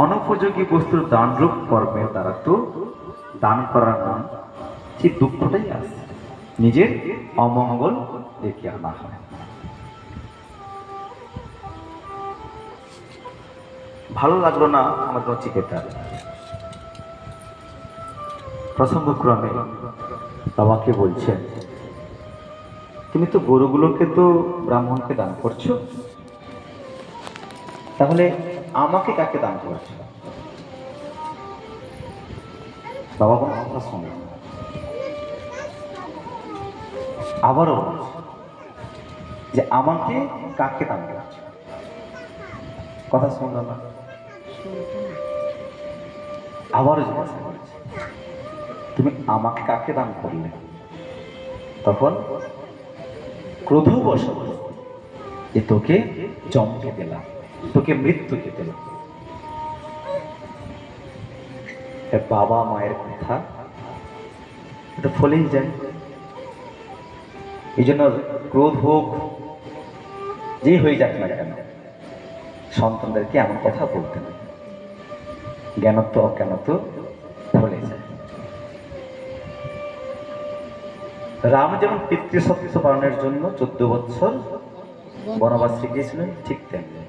অনুপযোগী বস্তুর দানরূপ কর্মের দ্বারা তো দান করার নাম সেই দুঃখটাই আসে, নিজের অমঙ্গল ডেকে আনা হয়। ভালো লাগলো না আমাদের নচিকেতার। প্রসঙ্গক্রমে বাবাকে বলছেন, তুমি তো গরুগুলোকে তো ব্রাহ্মণকে দান করছো, তাহলে আমাকে কাকে দান করছো? বাবা কোনো কথা শোনে, আবারও যে আমাকে কাকে দান করছো, কথা শুনলাম না। আবারও জিজ্ঞাসা করছে, তুমি আমাকে কাকে দান করলে? তখন ক্রোধবশ যে তোকে জমকে দিলাম, তোকে মৃত্যুকে দিলাম। বাবা মায়ের কথা এটা ফলেই যায়। এই জন্য ক্রোধ হোক যেই হয়ে যাক না কেন, সন্তানদেরকে এমন কথা বলতে না, জ্ঞানত্ব অজ্ঞানত্ব ফলে যায়। রাম যেমন পিতৃসত্য পালনের জন্য 14 বছর বনবাসে গিয়েছিলেন, ঠিক তেমনি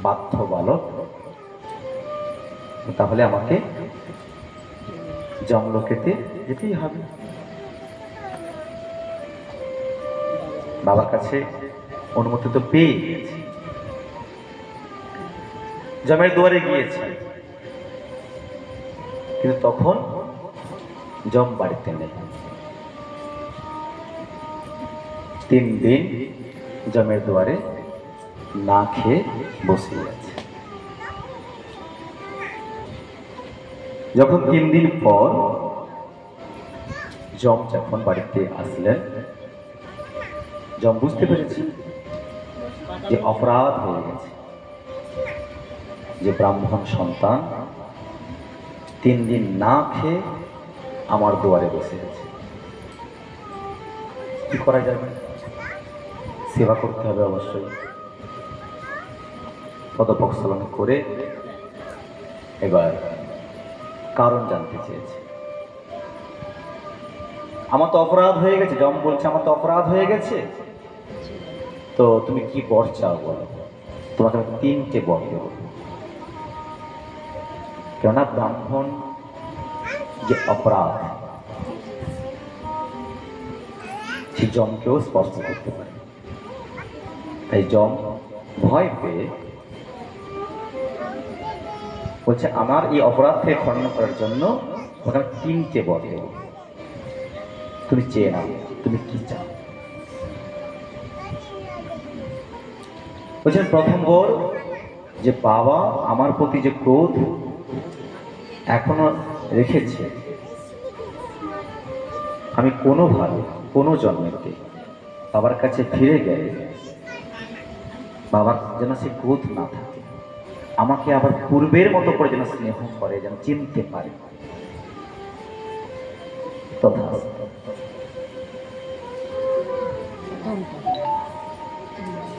বাধ্য বালক, তাহলে আমাকে যমলোকেতে যেতেই হবে। বাবার কাছে অনুমতি তো পেয়ে গিয়েছি, যমের দুয়ারে গিয়েছে, কিন্তু তখন যম বাড়িতে নেই। 3 দিন যমের দুয়ারে না খেয়ে বসে আছে। যখন 3 দিন পর যম যখন বাড়িতে আসলেন, যম বুঝতে পেরেছে যে অপরাধ হয়ে গেছে, যে ব্রাহ্মণ সন্তান 3 দিন না খেয়ে আমার দুয়ারে বসে আছে, কি করা যাবে? সেবা করতে হবে অবশ্যই। পদপ্রক্ষালন করে এবার কারণ জানতে চেয়েছে। আমার তো অপরাধ হয়ে গেছে, যম বলছে আমার তো অপরাধ হয়ে গেছে, তো তুমি কি বর চাও বলো? তোমাকে আমি 3টে বর দেব। কেননা ব্রাহ্মণ যে অপরাধ, সে যমকেও স্পর্শ করতে পারে। তাই যম ভয় পেয়ে বলছে আমার এই অপরাধ থেকে খণ্ডন করার জন্য ওখানে 3টে বর দেব, তুমি চেয়ে নাও তুমি কি চাও। বলছেন প্রথম বর যে বাবা আমার প্রতি যে ক্রোধ এখনো রেখেছে, আমি কোনোভাবে কোনো জন্মেতে বাবার কাছে ফিরে গেলে বাবার যেন সে ক্রোধ না থাকে, আমাকে আবার পূর্বের মতো করে যেন স্নেহ করে, যেন চিনতে পারে। তথা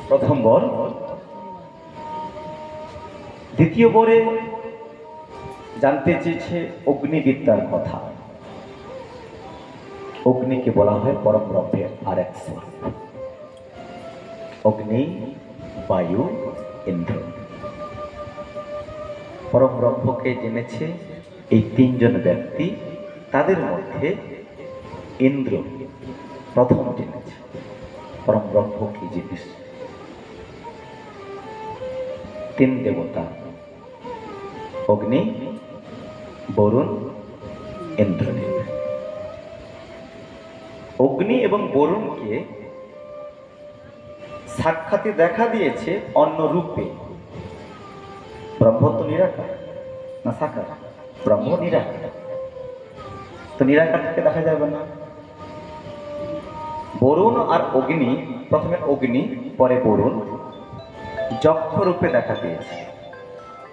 প্রথম বর। দ্বিতীয় বরে জানতে চেয়েছে অগ্নিবিদ্যার কথা। অগ্নিকে বলা হয় পরম ব্রহ্মের আর এক স্বরূপ। অগ্নি, বায়ু, ইন্দ্র। পরম ব্রহ্মকে জেনেছে এই 3 জন ব্যক্তি, তাদের মধ্যে ইন্দ্র প্রথম জেনেছে পরম ব্রহ্ম কি জিনিস। 3 দেবতা অগ্নি, বরুণ, ইন্দ্রদেব। অগ্নি এবং বরুণকে সাক্ষাতে দেখা দিয়েছে অন্য রূপে। ব্রহ্ম তো নিরাকার না সাকার? ব্রহ্ম নিরাকার, তো নিরাকারকে দেখা যাবে না। বরুণ আর অগ্নি, প্রথমে অগ্নি পরে বরুণ, যক্ষ রূপে দেখা দিয়েছে,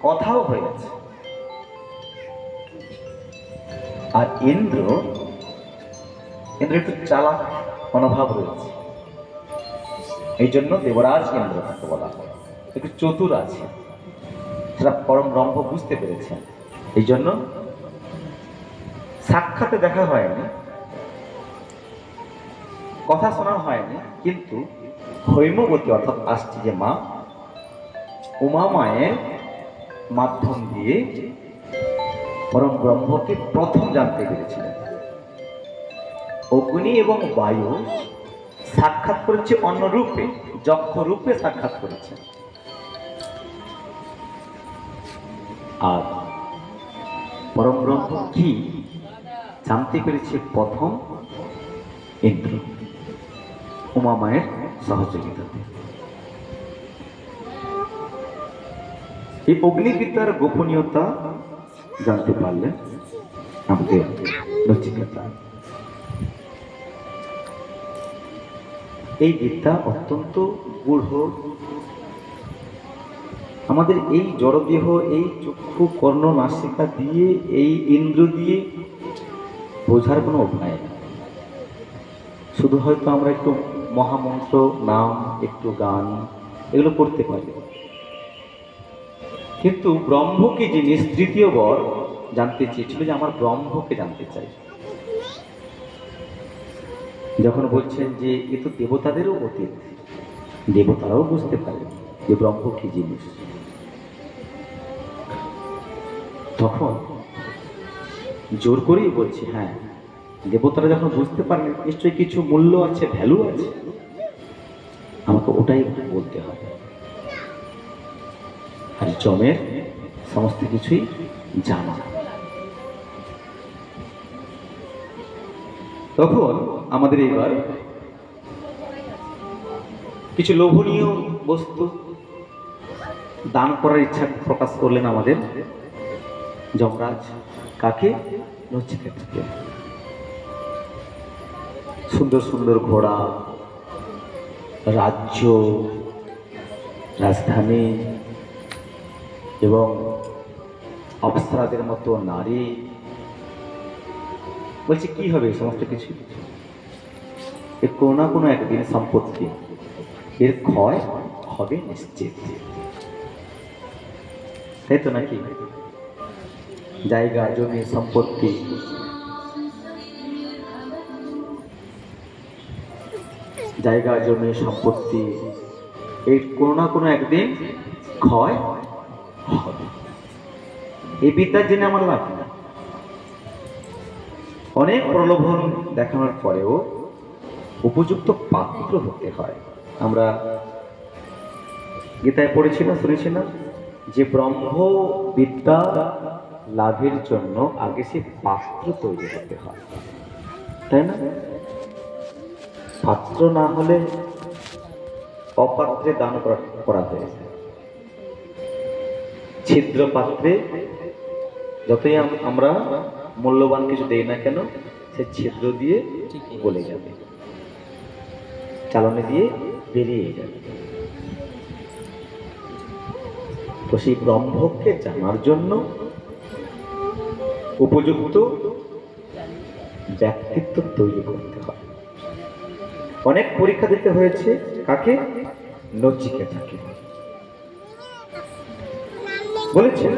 কথাও হয়েছে। আর ইন্দ্র একটু চালাক মনোভাব রয়েছে, এই জন্য দেবরাজ ইন্দ্র তাকে বলা হয়, একটু চতুর আছে, সেটা পরম ব্রহ্ম বুঝতে পেরেছেন। এই জন্য সাক্ষাতে দেখা হয়নি, কথা শোনা হয়নি, কিন্তু হৈমবতী অর্থাৎ আসছে যে মা, উমা মায়ের মাধ্যম দিয়ে পরম ব্রহ্মকে প্রথম জানতে পেরেছিলেন। অগ্নি এবং বায়ু সাক্ষাৎ করেছে অন্য রূপে, যক্ষ রূপে সাক্ষাৎ করেছে। আর পরম ব্রহ্ম কি জানতে পেরেছে প্রথম ইন্দ্র, উমা মায়ের সহযোগিতাতে। এই অগ্নিবিদ্যার গোপনীয়তা জানতে পারলেন আমাদের নচিকেতা। এই বিদ্যা অত্যন্ত গূঢ়। আমাদের এই জড়দেহ, এই চক্ষু কর্ণ নাসিকা দিয়ে, এই ইন্দ্র দিয়ে বোঝার কোনো উপায় নেই। শুধু হয়তো আমরা একটু মহামন্ত্র, নাম, একটু গান এগুলো করতে পারি, কিন্তু ব্রহ্ম কি জিনিস তৃতীয় বর জানতে চেয়েছিল যে আমার ব্রহ্মকে জানতে চাই। যখন বলছেন যে এ তো দেবতাদেরও অতীত, দেবতারাও বুঝতে পারে যে ব্রহ্ম কি জিনিস, তখন জোর করেই বলছি হ্যাঁ, দেবতারা যখন বুঝতে পারেন নিশ্চয়ই কিছু মূল্য আছে, ভ্যালু আছে, আমাকে ওটাই বলতে হবে। আর জমের সমস্ত কিছুই জানা। তখন আমাদের এবার কিছু লোভনীয় বস্তু দান করার ইচ্ছা প্রকাশ করলেন আমাদের যমরাজ। কাকে? নচিকেতাকে। সুন্দর সুন্দর ঘোড়া, রাজ্য, রাজধানী এবং অপ্সরাদের মতো নারী। বলছে কি হবে এই সমস্ত কিছু? এর কোনো না কোনো একদিন সম্পত্তি, এর ক্ষয় হবে নিশ্চিত, তাই তো নাকি? জায়গা, জমি, সম্পত্তি, জায়গা, জমি, সম্পত্তি এর কোনো না কোনো একদিন ক্ষয় হবে। এই বিদ্যার জন্য আমার লাভ না। অনেক প্রলোভন দেখানোর পরেও উপযুক্ত পাত্র হতে হয়। আমরা গীতায় পড়েছি না, শুনেছি না, যে ব্রহ্ম বিদ্যা লাভের জন্য আগে সে পাত্র তৈরি হতে হয়, তাই না? পাত্র না হলে অপাত্রে দান করা হয়েছে। ছিদ্র পাত্রে যতই আমরা মূল্যবান কিছু দেই না কেন, সে ছিদ্র দিয়ে গলে যাবে, চালনে দিয়ে বেরিয়ে যাবে। তো সেই ব্রহ্মকে জানার জন্য উপযুক্ত ব্যক্তিত্ব তৈরি করতে হয়। অনেক পরীক্ষা দিতে হয়েছে। কাকে? নচিকেতাকে। বলেছেন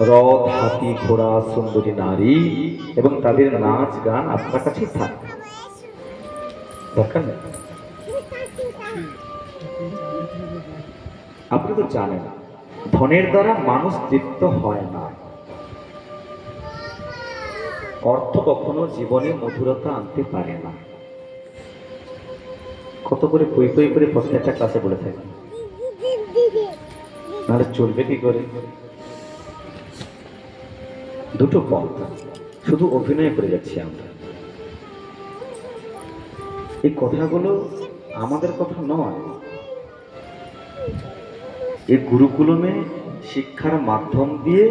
রথ, হাতি, ঘোড়া, সুন্দরী নারী এবং তাদের নাচ গান আপনার কাছেই থাকবে, দরকার নেই। আপনি তো জানেন ধনের দ্বারা মানুষ তৃপ্ত হয় না। অর্থ কখনো জীবনে মধুরতা আনতে পারে না। কত করে পই পই করে প্রত্যেকটা ক্লাসে বলে থাকি, নাহলে চলবে কি করে? দুটো পথ, শুধু অভিনয় করে যাচ্ছি আমরা। এই কথাগুলো আমাদের কথা নয়। এই গুরুকুলমে শিক্ষার মাধ্যম দিয়ে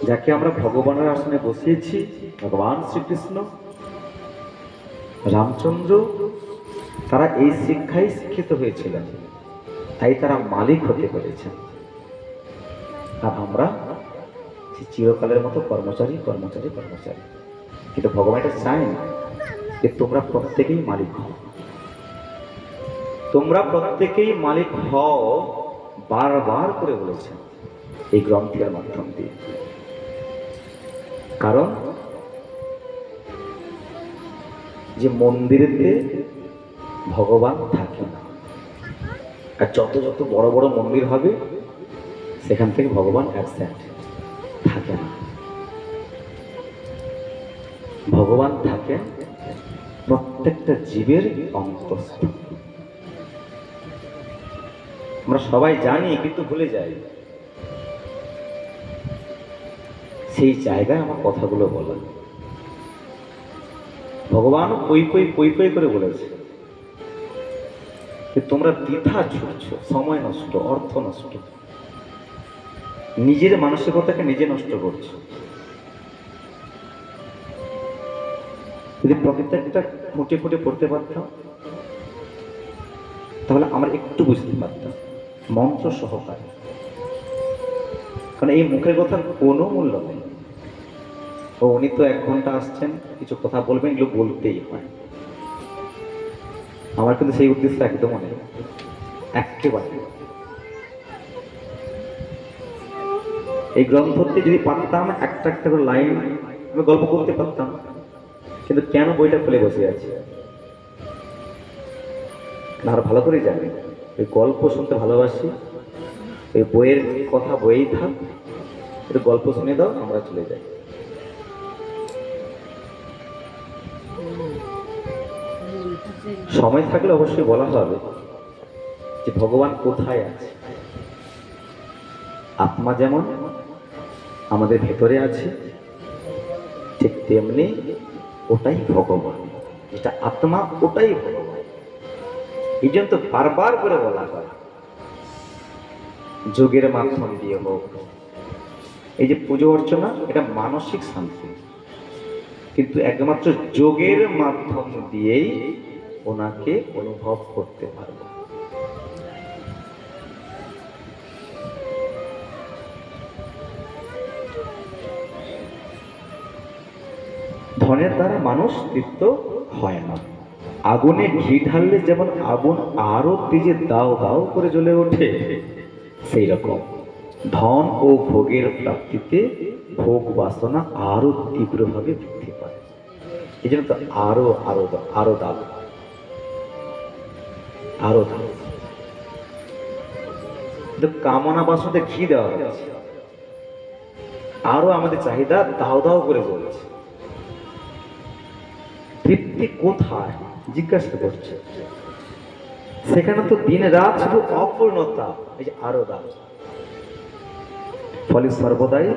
যাকে আমরা ভগবানের আসনে বসিয়েছি, ভগবান শ্রীকৃষ্ণ, রামচন্দ্র, তারা এই শিক্ষায় শিক্ষিত হয়েছিলেন, তাই তারা মালিক হতে পেরেছেন। আর আমরা চিরকালের মতো কর্মচারী কর্মচারী কর্মচারী। কিন্তু ভগবান এটা চায় না যে তোমরা প্রত্যেকেই মালিক হও। তোমরা প্রত্যেকেই মালিক হও বারবার করে বলেছেন এই গ্রন্থের মাধ্যম দিয়ে। কারণ যে মন্দিরেতে ভগবান থাকে না, আর যত যত বড় বড় মন্দির হবে সেখান থেকে ভগবান অ্যাবসেন্ট থাকে না। ভগবান থাকেন প্রত্যেকটা জীবের অন্তঃস্থ। আমরা সবাই জানি কিন্তু ভুলে যাই। সেই জায়গায় আমার কথাগুলো বলা। ভগবান পই পই পই পই করে বলেছে যে তোমরা বৃথা ছুটছ, সময় নষ্ট, অর্থ নষ্ট, নিজের মানসিকতাকে নিজে নষ্ট করছো। যদি প্রত্যেকটা খুঁটে খুঁটে পড়তে পারতাম তাহলে আমরা একটু বুঝতে পারতাম মন্ত্র সহকারে। কারণ এই মুখের কথার কোনো মূল্য নেই। ও উনি তো 1 ঘন্টা আসছেন, কিছু কথা বলবেন, এগুলো বলতেই হয়। আমার কিন্তু সেই উদ্দেশ্য একদম নেই, একেবারে। এই গ্রন্থটি যদি পারতাম একটা একটা করে লাইন আমি গল্প করতে পারতাম, কিন্তু কেন বইটা খুলে বসে আছি আর ভালো করে জানি ওই গল্প শুনতে ভালোবাসি। ওই বইয়ের কথা বইয়েই থাক, একটু গল্প শুনে দাও, আমরা চলে যাই। সময় থাকলে অবশ্যই বলা হবে যে ভগবান কোথায় আছে। আত্মা যেমন আমাদের ভেতরে আছে, ঠিক তেমনি ওটাই ভগবান। যেটা আত্মা ওটাই ভগবান। এই জন্য তো বারবার করে বলা হয় যোগের মাধ্যম দিয়ে হোক। এই যে পুজো অর্চনা, এটা মানসিক শান্তি, কিন্তু একমাত্র যোগের মাধ্যম দিয়েই ওনাকে অনুভব করতে পারবো। ধনের দ্বারা মানুষ তৃপ্ত হয় না। আগুনে ঘি ঢাললে যেমন আগুন আরো তেজে দাও দাও করে জ্বলে ওঠে, সেই রকম ধন ও ভোগের প্রাপ্তিতে ভোগ বাসনা আরো তীব্রভাবে বৃদ্ধি পায়। এই জন্য তো আরো আরো আরো দাও, আরো দাও। কামনা বাসনাতে ঘি দেওয়া হয়েছে, আরো আমাদের চাহিদা দাও দাও করে জ্বলছে। তৃপ্তি কোথায় জিজ্ঞাসা করছে? সেখানে তো দিন রাত শুধু অপূর্ণতা। এই যে আরো দাও, ফলে সর্বদাই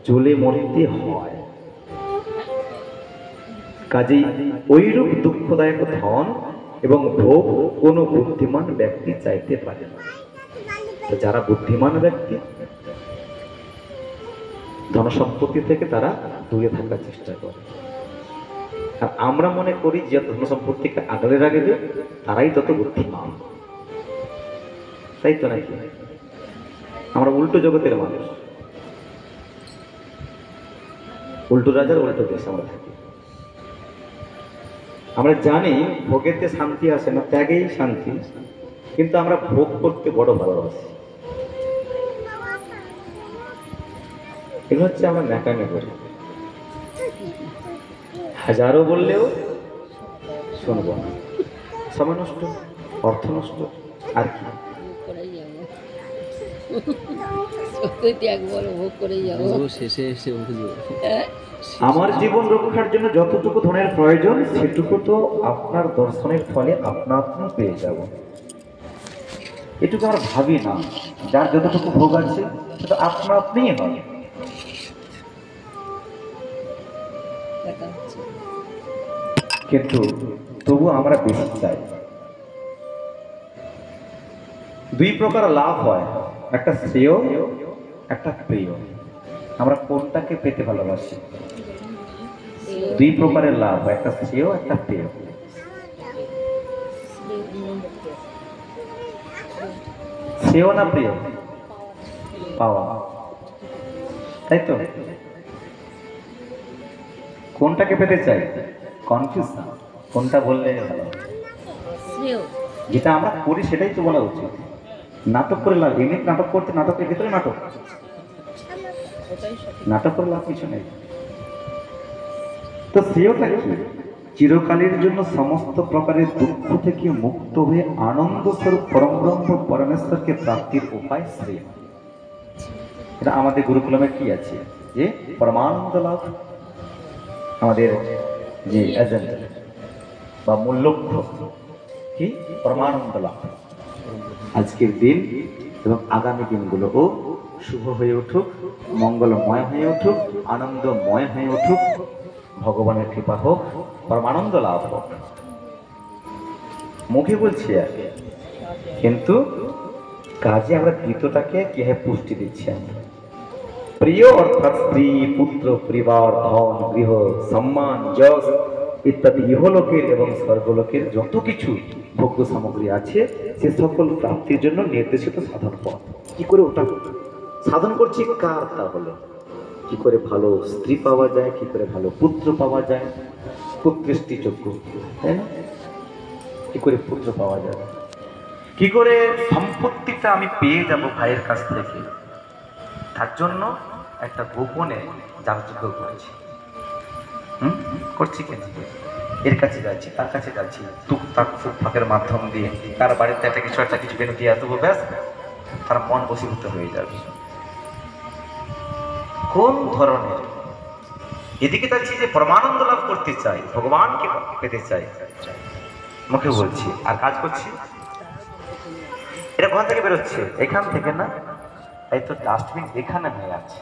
জ্বলে মরতে হয়। কাজেই ওইরূপ দুঃখদায়ক ধন এবং ভোগ কোনো বুদ্ধিমান ব্যক্তি চাইতে পারে না। যারা বুদ্ধিমান ব্যক্তি ধনসম্পত্তি থেকে তারা দূরে থাকার চেষ্টা করে। আর আমরা মনে করি যে ধনসম্পত্তিকে আগলে রাখবে তারাই তত বুদ্ধিমান, তাই তো নাকি? আমরা উল্টো জগতের মানুষ, উল্টো রাজার উল্টো দেশ আমরা থাকি। আমরা জানি ভোগেতে শান্তি আসে না, ত্যাগেই শান্তি, কিন্তু আমরা ভোগ করতে বড় ভালোবাসি। এগুলো হচ্ছে আমরা ন্যাকামি করি, হাজারো বললেও শুনবো না। সময় নষ্ট, অর্থ নষ্ট, আর কি? আমার জীবন রক্ষার জন্য যতটুকু ধনের প্রয়োজন সেটুকু তো আপনার দর্শনের ফলে আপনা আপনি পেয়ে যাব। এটুকু আমরা ভাবি না, যার যতটুকু ভোগ আছে সেটা আপনা আপনিই হয়। কিন্তু তবু আমরা বেশি চাই। 2 প্রকার লাভ হয়, একটা শ্রেয়, একটা প্রিয়। আমরা কোনটাকে পেতে ভালোবাসি? 2 প্রকারের লাভ হয়, একটা শ্রেয়, একটা প্রিয়। শ্রেয় না প্রিয়? পাওয়া, তাই তো? কোনটাকে পেতে চাই? কনফিউজ না, কোনটা বললে ভালো? যেটা আমরা করি সেটাই তো বলা উচিত। নাটক করে লাভ, এমনি নাটক করতে নাটকের ভিতরে নাটক, নাটক করে লাভ কিছু নেই। তো শ্রেয়টা কি? চিরকালের জন্য সমস্ত প্রকারের দুঃখ থেকে মুক্ত হয়ে আনন্দ স্বরূপ পরমব্রহ্ম পরমেশ্বরকে প্রাপ্তির উপায় শ্রেয়। এটা আমাদের গুরুকুলমে কি আছে যে পরমানন্দ লাভ, আমাদের যে এজেন্ডা বা মূল লক্ষ্য কি পরমানন্দ লাভ। আজকের দিন এবং আগামী দিনগুলোও শুভ হয়ে উঠুক, মঙ্গলময় হয়ে উঠুক, আনন্দময় হয়ে উঠুক, ভগবানের কৃপা হোক, পরমানন্দ লাভ হোক। মুখে বলছি আর কিন্তু কাজে আমরা দ্বিতীয়টাকে কিভাবে পুষ্টি দিচ্ছি আমরা। প্রিয় অর্থাৎ স্ত্রী, পুত্র, পরিবার, ধন, গৃহ, সম্মান, যশ ইত্যাদি ইহলোকের এবং স্বর্গলোকের যত কিছু ভোগ্য সামগ্রী আছে সে সকল প্রাপ্তির জন্য নির্দেশিত সাধন পথ। কি করে ওটা সাধন করছি কার? তা হলো কি করে ভালো স্ত্রী পাওয়া যায়, কি করে ভালো পুত্র পাওয়া যায়, পুত্রেষ্টিযোগ্য, তাই না? কি করে পুত্র পাওয়া যায়, কি করে সম্পত্তিটা আমি পেয়ে যাব ভাইয়ের কাছ থেকে, তার জন্য একটা গোপনে যাগযজ্ঞ করেছি। করছি কেন? এর কাছে যাচ্ছি, তার কাছে যাচ্ছি, টুকটাক ফুকফাকের মাধ্যম দিয়ে তার বাড়িতে একটা কিছু বেনু দিয়ে দেবো, ব্যাস তার মন বশীভূত হয়ে যাবে। কোন ধরনের? এদিকে চাচ্ছি যে পরমানন্দ লাভ করতে চাই, ভগবানকে পেতে চাই, মুখে বলছি আর কাজ করছি। এটা কোথা থেকে বেরোচ্ছে? এখান থেকে না? এই তো ডাস্টবিন এখানে হয়ে আছে,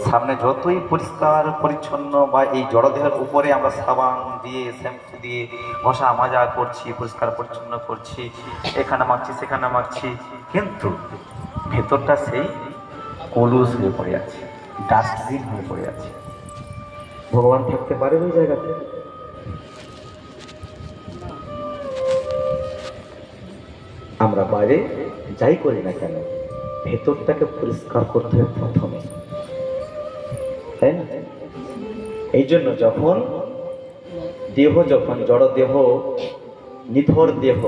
সামনে যতই পরিষ্কার পরিচ্ছন্ন বা এই জড়দেহের উপরে আমরা সাবান দিয়ে শ্যাম্পু দিয়ে ঘষা মাজা করছি, পরিষ্কার পরিচ্ছন্ন করছি, এখানে মাখছি সেখানে মাখছি, কিন্তু ভেতরটা সেই কলুষ হয়ে পড়ে আছে, ডাস্টবিন হয়ে পড়ে আছে। ভগবান থাকতে পারে ওই জায়গাতে? আমরা বাইরে যাই করি না কেন ভেতরটাকে পরিষ্কার করতে হবে প্রথমে, তাই না? এই জন্য যখন জড় দেহ, নিথর দেহ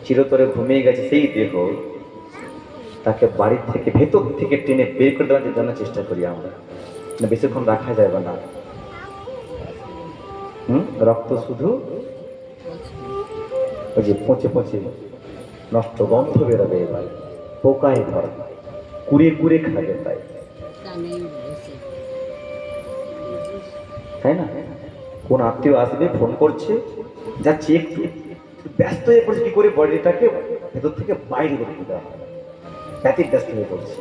চিরতরে ঘুমিয়ে গেছে, সেই দেহ তাকে বাড়ির থেকে ভেতর থেকে টেনে বের করে দেওয়ার জন্য চেষ্টা করি আমরা, বেশিক্ষণ রাখা যাবে না। রক্ত শুধু ওই যে পচে পচে নষ্ট গন্ধ বেরোবে, এবার পোকায় ধরে কুড়ে খাবে, তাই না? কোন আত্মীয় আসবে, ফোন করছে, যাচ্ছি, একটু ব্যস্ত হয়ে পড়ছে, কি করে বডিটাকে ভেতর থেকে বাইরে করতে দেওয়া হয়, ব্যস্ত হয়ে পড়ছে।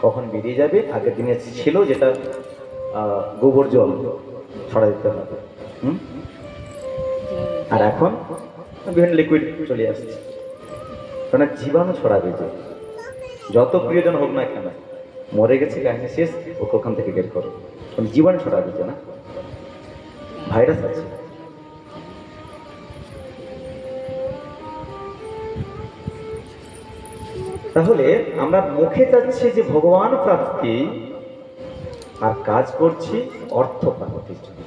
কখন বেরিয়ে যাবে? আগের দিনে ছিল যেটা গোবর জল ছড়া দিতে হবে, আর এখন বিভিন্ন লিকুইড চলে আসছে, কারণ জীবাণু ছড়াবে। যে যত প্রিয়জন হোক না কেন, মরে গেছে কাহিনী শেষ, ওকে ওখান থেকে বের করো, কারণ জীবাণু ছড়াবে না, ভাইরাস আছে। তাহলে আমরা মুখে যাচ্ছি যে ভগবান প্রাপ্তি, আর কাজ করছি অর্থ প্রাপ্তির জন্য,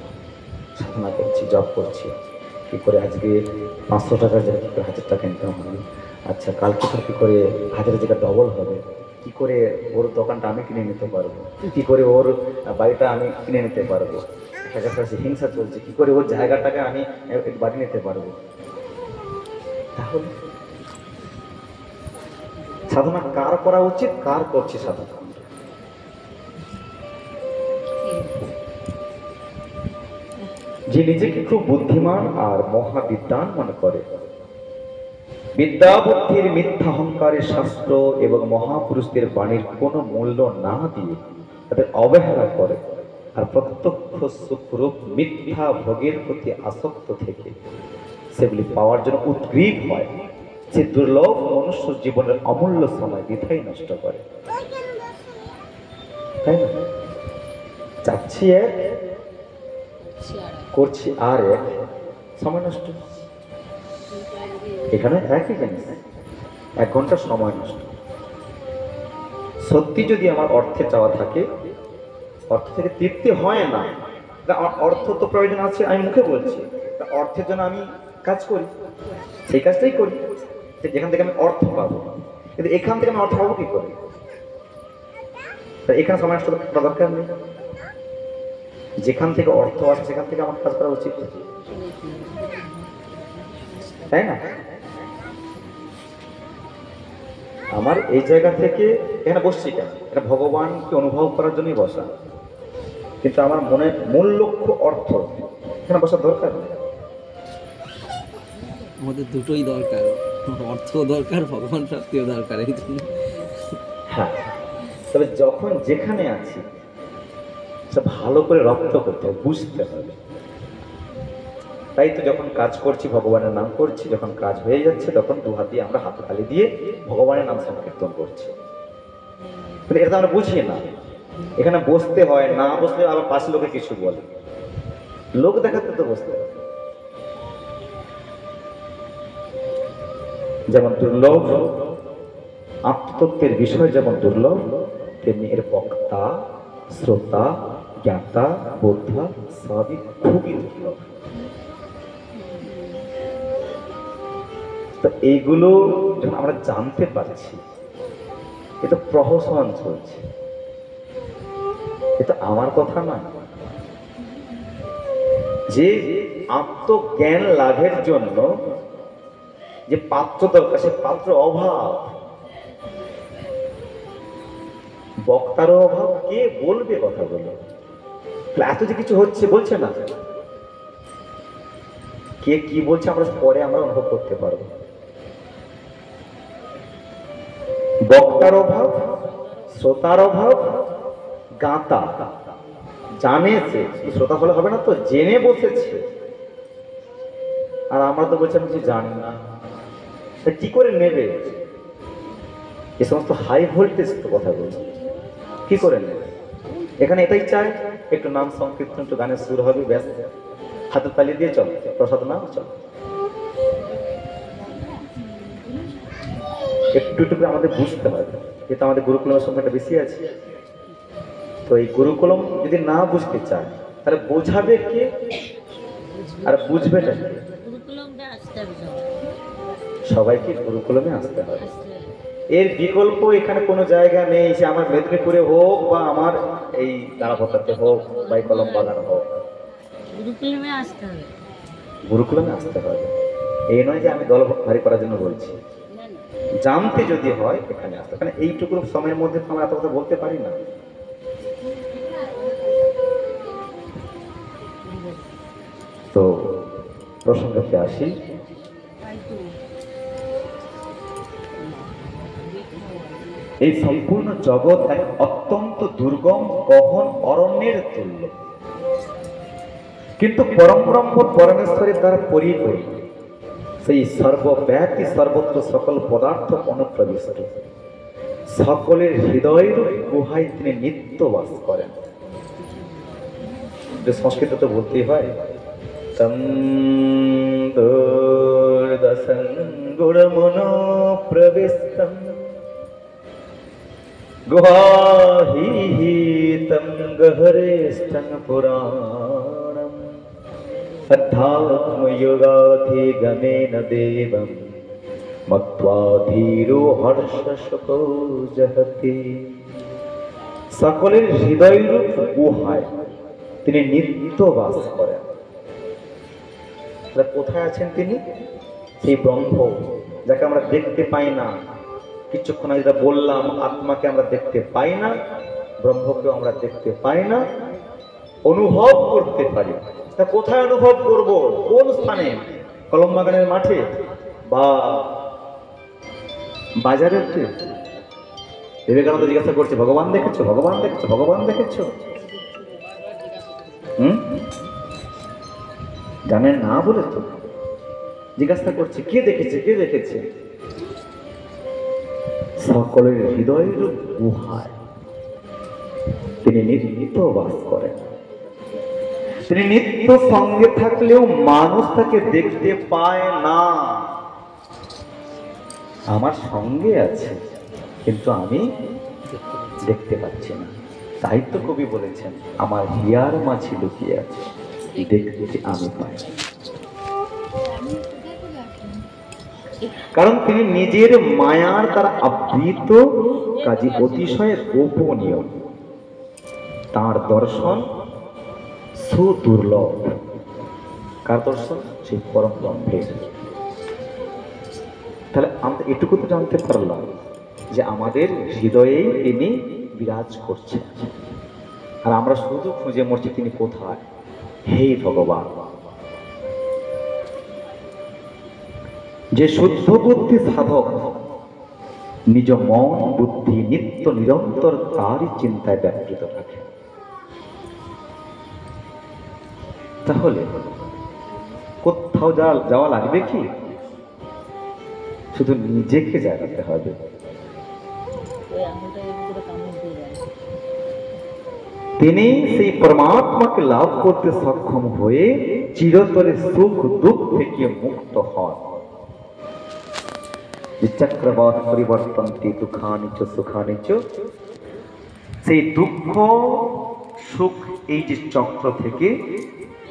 সাধনা করছি, জপ করছি। কি করে আজকে 500 টাকার জায়গায় কি করে 1000 টাকা ইনকাম হবে, আচ্ছা কালকে তো কি করে 1000 জায়গা ডবল হবে, কি করে ওর দোকানটা আমি কিনে নিতে পারবো, কি করে ওর বাড়িটা আমি কিনে নিতে পারবো, কাছাকাছি হিংসা চলছে, কি করে ওর জায়গাটাকে আমি বাড়ি নিতে পারবো। তাহলে সাধনা কার করা উচিত, কার করছে সাধনা? যে নিজেকে খুব বুদ্ধিমান আর মহাবিদ্বান মনে করে, বিদ্যা বুদ্ধির মিথ্যা অহংকারের শাস্ত্র এবং মহাপুরুষদের বাণীর কোনো মূল্য না দিয়ে তাদের অবহেলা করে, আর প্রত্যক্ষ সুখরূপ মিথ্যা ভোগের প্রতি আসক্ত থেকে সেগুলি পাওয়ার জন্য উদ্গ্রীব হয়, সে দুর্লভ মনুষ্য জীবনের অমূল্য সময় বৃথাই নষ্ট করে, তাই না? চাচ্ছি এক, করছি আর এক, সময় নষ্ট। এখানে একই জিনিস, 1 ঘন্টা সময় নষ্ট। সত্যি যদি আমার অর্থের চাওয়া থাকে, অর্থ থেকে তৃপ্তি হয় না, অর্থ তো প্রয়োজন আছে, আমি মুখে বলছি, অর্থের জন্য আমি কাজ করি, সেই কাজটাই করি, যেখান থেকে আমি অর্থ পাবো, কিন্তু এখান থেকে আমি অর্থ পাবো কি করে? এখানে সময় নষ্ট করার দরকার নেই। যেখান থেকে অর্থ আসে সেখান থেকে আমার কাজ করা উচিত, তাই না? আমার এই জায়গা থেকে এখানে বসছি কেন? এটা ভগবানকে অনুভব করার জন্যই বসা, কিন্তু আমার মনের মূল লক্ষ্য অর্থ। এখানে বসার দরকার নেই। আমাদের দুটোই দরকার, অর্থ দরকার, ভগবান প্রাপ্তিও দরকার। এই জন্য হ্যাঁ, তবে যখন যেখানে আছি ভালো করে রপ্ত করতে হবে, বুঝতে হবে। তাই তো যখন কাজ করছি ভগবানের নাম করছি, যখন কাজ হয়ে যাচ্ছে তখন দু হাত দিয়ে আমরা হাত তালি দিয়ে ভগবানের নাম সংকীর্তন করছি। কিন্তু এটা তো আমরা বুঝি না। এখানে বসতে হয়, না বসলে আবার পাশে লোকে কিছু বলে, লোক দেখাতে তো বসতে হবে। যেমন দুর্লভ আত্মতত্ত্বের বিষয়, যেমন দুর্লভ, তেমনি এর বক্তা, শ্রোতা, জ্ঞাতা, বোদ্ধা সবই খুবই দুর্লভ। তো এইগুলো যখন আমরা জানতে পারছি, এটা প্রহসন চলছে, এটা আমার কথা না। যে আত্মজ্ঞান লাভের জন্য যে পাত্র দরকার, সে পাত্র অভাব, বক্তারও অভাব, কে বলবে কথাগুলো? এত যে কিছু হচ্ছে বলছে না, কে কি বলছে আমরা পরে আমরা অনুভব করতে পারবো। বক্তার অভাব, শ্রোতার অভাব, গাঁতা জানেছে, শ্রোতা হলে হবে না তো, জেনে বসেছে, আর আমরা তো বলছিলাম যে জানি না, কি করে নেবে? এ সমস্ত হাই ভোল্টেজ তো কথা বলছে, কি করে নেবে? এখানে এটাই চাই, একটু নাম সংকীর্তন, একটু গানের সুর হবে, ব্যাস, হাতের তালি দিয়ে চল, প্রসাদ নাম চল। একটু একটু করে আমাদের বুঝতে হবে, যেহেতু আমাদের গুরুকুলমের সংখ্যাটা বেশি আছে। তো এই গুরুকুলম যদি না বুঝতে চায় তাহলে বোঝাবে কে আর বুঝবে না? সবাইকে গুরুকুলমে আসতে হবে, এর বিকল্প এখানে কোনো জায়গা নেই। সে আমার মেদিনীপুরে হোক বা আমার এই দাঁড়াপত্তাতে হোক বা কলম বাগান হোক, গুরুকুলমে আসতে হবে। গুরুকুলমে আসতে হবে, এই নয় যে আমি দল ভারী করার জন্য বলছি। জানতে যদি হয় এখানে আসতে, কারণ এইটুকু সময়ের মধ্যে তো আমরা এত কথা বলতে পারি না। তো প্রসঙ্গকে আসি। এই সম্পূর্ণ জগৎ এক অত্যন্ত দুর্গম গহন অরণ্যের তুল্য, কিন্তু পরম ব্রহ্ম পরমেশ্বরের দ্বারা পরিপূর্ণ। সেই সর্বব্যাপী সর্বত্র সকল পদার্থ অনুপ্রবিষ্ট, সকলের হৃদয়ের গুহায় তিনি নিত্য বাস করেন। সংস্কৃত তো বলতেই হয়, তম দুর্দশং গুণমনো প্রবিষ্টম গুহাহিহিতম গহরেষ্টং পুরাণম অধ্যাত্ময়োগাধিগমেন দেবম মত্বা ধীরো হর্ষশোকো জহতি। সকলের হৃদয়রূপ গুহায় তিনি নিত্য বাস করেন। কোথায় আছেন তিনি? সেই ব্রহ্ম, যাকে আমরা দেখতে পাই না। কিছুক্ষণ আগে বললাম, আত্মাকে আমরা দেখতে পাই না, ব্রহ্মকেও আমরা দেখতে পাই না, অনুভব করতে পারি। তা কোথায় অনুভব করব? কোন স্থানে? কলম বাগানের মাঠে বা বাজারের? বিবেকানন্দ জিজ্ঞাসা করছে, ভগবান দেখেছো? ভগবান দেখেছো? ভগবান দেখেছো? জানেন না বলে তো জিজ্ঞাসা করছে, কে দেখেছে? কে দেখেছে? সকলের হৃদয়ের গুহায় তিনি নিত্য বাস করেন। তিনি নিত্য সঙ্গে থাকলেও মানুষ তাকে দেখতে পায় না। আমার সঙ্গে আছে কিন্তু আমি দেখতে পাচ্ছি না। তাই তো কবি বলেছেন, আমার হিয়ার মাঝে লুকিয়ে আছে, দেখতে আমি পাই। কারণ তিনি নিজের মায়ার দ্বারা আবৃত, কাজে অতিশয় গোপনীয়। তার দর্শন সুদুর্লভ। কার দর্শন? সেই পরম ব্রহ্মের। তাহলে আমরা এটুকু তো জানতে পারলাম যে আমাদের হৃদয়েই তিনি বিরাজ করছেন, আর আমরা শুধু খুঁজে মরছি তিনি কোথায়। হে ভগবান, যে শুদ্ধ বুদ্ধি সাধক নিজ মন বুদ্ধি নিত্য নিরন্তর তারই চিন্তায় ব্যাপৃত থাকে, তাহলে কোথাও যাওয়া লাগবে কি? শুধু নিজেকে জাগাতে হবে। তিনি সেই পরমাত্মাকে লাভ করতে সক্ষম হয়ে চিরতরে সুখ দুঃখ থেকে মুক্ত হন। চক্রবাত পরিবর্তন্তি দুঃখানি চ সুখানি চ, সেই দুঃখ সুখ এই যে চক্র থেকে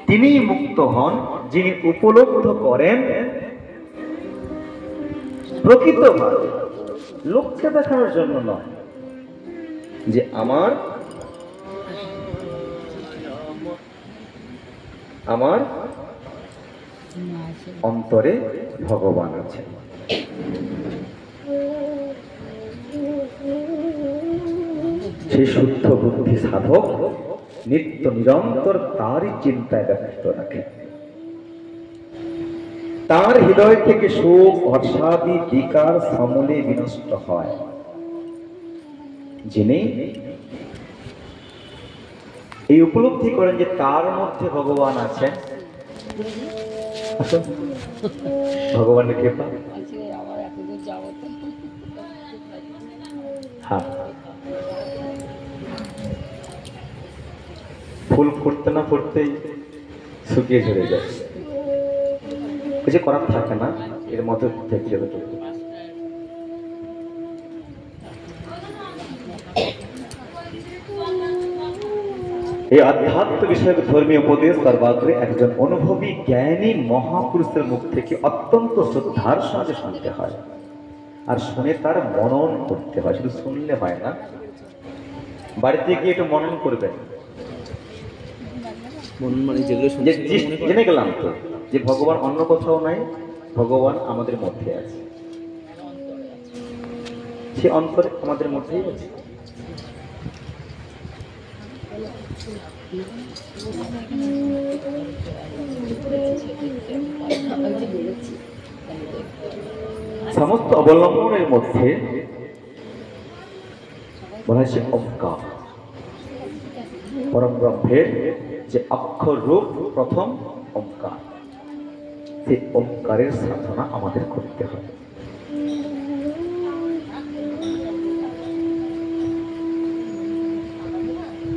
তিনি মুক্ত হন, যিনি উপলব্ধ করেন প্রকৃতভাবে, লোককে দেখানোর জন্য নয়, যে আমার অন্তরে ভগবান আছে। সেই শুদ্ধ বুদ্ধি সাধক নিত্য নিরন্তর তারই চিন্তায় ব্যস্ত রাখে। তার হৃদয় থেকে শোক হর্ষাদি বিকার সমূলে বিনষ্ট হয়। যিনি এই উপলব্ধি করেন যে তার মধ্যে ভগবান আছেন, ভগবানের কৃপা। হ্যাঁ, ফুল ফুটতে না ফুটতেই শুকিয়ে ঝরে যায়, কিছু করার থাকে না, এর মধ্যে থেকে যাবে। এই আধ্যাত্ম বিষয়ক ধর্মীয় উপদেশ সর্বাগ্রে একজন অনুভবী জ্ঞানী মহাপুরুষের মুখ থেকে অত্যন্ত শ্রদ্ধার সঙ্গে শুনতে হয়, আর শুনে তার মনন করতে হয়। শুধু শুনলে হয় না, বাড়িতে গিয়ে একটু মনন করবেন। জেনে গেলাম তো যে ভগবান অন্য কোথাও নাই, ভগবান আমাদের মধ্যে আছে, সে অন্তরে আমাদের মধ্যেই আছে। সমস্ত অবলম্বনের মধ্যে বলা হয়েছে ওঙ্কার, পরম ব্রহ্মের যে অক্ষর রূপ প্রথম ওঙ্কার, সেই ওঙ্কারের সাধনা আমাদের করতে হবে।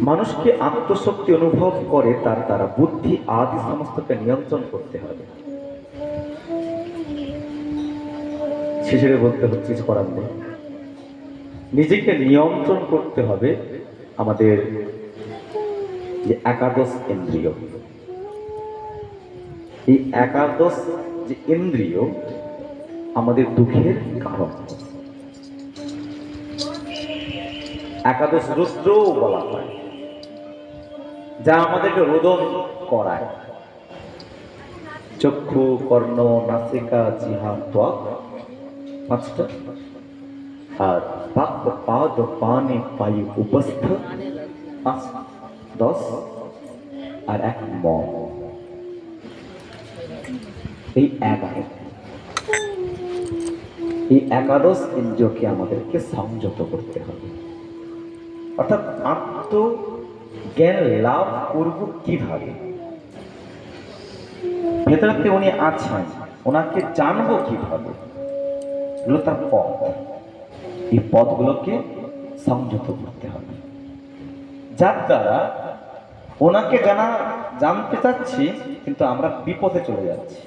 মানুষকে আত্মশক্তি অনুভব করে তার দ্বারা বুদ্ধি আদি সমস্তকে নিয়ন্ত্রণ করতে হবে। শেষে বলতে হচ্ছে কিছু করার নেই, নিজেকে নিয়ন্ত্রণ করতে হবে। আমাদের যে একাদশ ইন্দ্রিয়, এই একাদশ যে ইন্দ্রিয় আমাদের দুঃখের কারণ। একাদশ রুদ্রও বলা হয়, যা আমাদেরকে রোদন করায়। চক্ষু, কর্ণ, নাসিকা, জিহ্বা, ত্বক, পাঁচটা, আর পাক, পাদ, পানি, বায়ু, উপস্থ, 10, আর এক মন। এই 11, এই একাদশ ইন্দ্রিয়কে আমাদেরকে সংযত করতে হবে। অর্থাৎ আত্মজ্ঞান লাভ করব কিভাবে, ভেতরতে উনি আছেন, ওনাকে জানবো কিভাবে, এগুলো তার পথ। এই পথগুলোকে সংযত করতে হবে, যার দ্বারা ওনাকে জানতে চাচ্ছি, কিন্তু আমরা বিপথে চলে যাচ্ছি।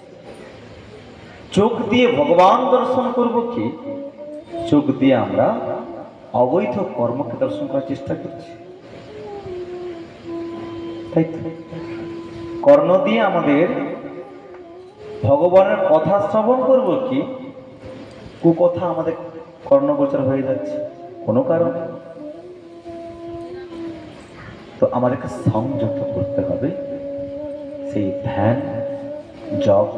চোখ দিয়ে ভগবান দর্শন করব কি, চোখ দিয়ে আমরা অবৈধ কর্মকে দর্শন করার চেষ্টা করছি, তাই তো? কর্ণ দিয়ে আমাদের ভগবানের কথা শ্রবণ করব কি, কুকথা আমাদের কর্ণগোচর হয়ে যাচ্ছে কোনো কারণে। তো আমাদেরকে সংযত করতে হবে সেই ধ্যান, জপ,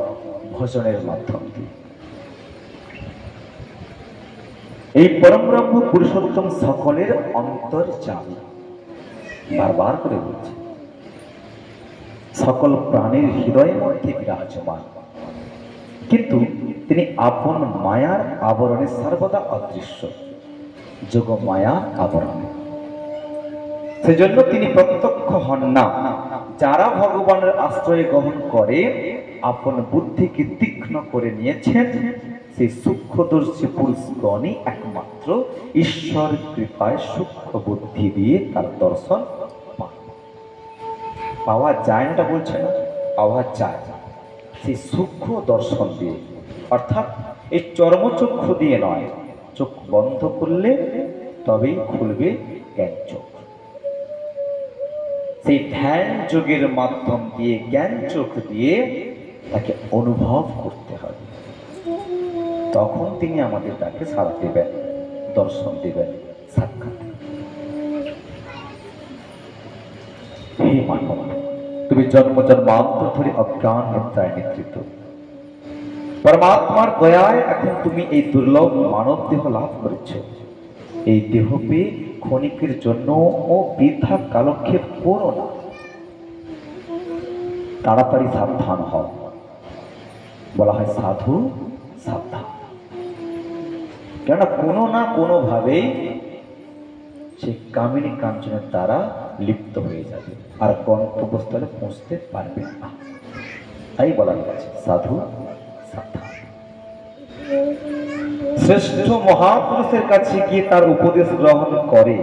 ভজনের মাধ্যম দিয়ে। এই পরম ব্রহ্ম পুরুষোত্তম সকলের অন্তর্যামী, বারবার করে বলছে, সকল প্রাণীর হৃদয়ের মধ্যে বিরাজমান, কিন্তু তিনি আপন মায়ার আবরণে সর্বদা অদৃশ্য, যোগ মায়া আবরণে। সেজন্য তিনি প্রত্যক্ষ হন না। যারা ভগবানের আশ্রয় গ্রহণ করে আপন বুদ্ধিকে তীক্ষ্ণ করে নিয়েছেন, সেই সূক্ষ্মদর্শী পুরুষগণই একমাত্র ঈশ্বর কৃপায় সূক্ষ্ম বুদ্ধি দিয়ে তার দর্শন পাওয়া যায়। না বলছে না, পাওয়া যায় সেই সূক্ষ্ম দর্শন দিয়ে, অর্থাৎ এই চর্মচক্ষু দিয়ে নয়। চোখ বন্ধ করলে তবেই খুলবে জ্ঞান চোখ। সেই ধ্যান যোগের মাধ্যম দিয়ে, জ্ঞান চোখ দিয়ে তাকে অনুভব করতে হবে। তখন তিনি আমাদের তাকে সাড়া দেবেন, দর্শন দেবেন, সাক্ষাৎ। হে মানব, তুমি জন্ম জন্মান্তর ধরে অজ্ঞান নিদ্রায় নিদ্রিত। পরমাত্মার দয়ায় এখন তুমি এই দুর্লভ মানব দেহ লাভ করেছ। এই দেহ পেয়ে ক্ষণিকের জন্য ও বৃথা কালক্ষেপ করো না, তাড়াতাড়ি সাবধান হও। বলা হয় সাধু সাবধান, কেননা কোনো না কোনো ভাবেই সে কামিনী কাঞ্চনের দ্বারা লিপ্ত হয়ে যাবে, আর গন্তব্যস্থলে পৌঁছতে পারবে না। তাই বলা হয়েছে সাধু সাবধান। শ্রেষ্ঠ মহাপুরুষের কাছে গিয়ে তার উপদেশ গ্রহণ করে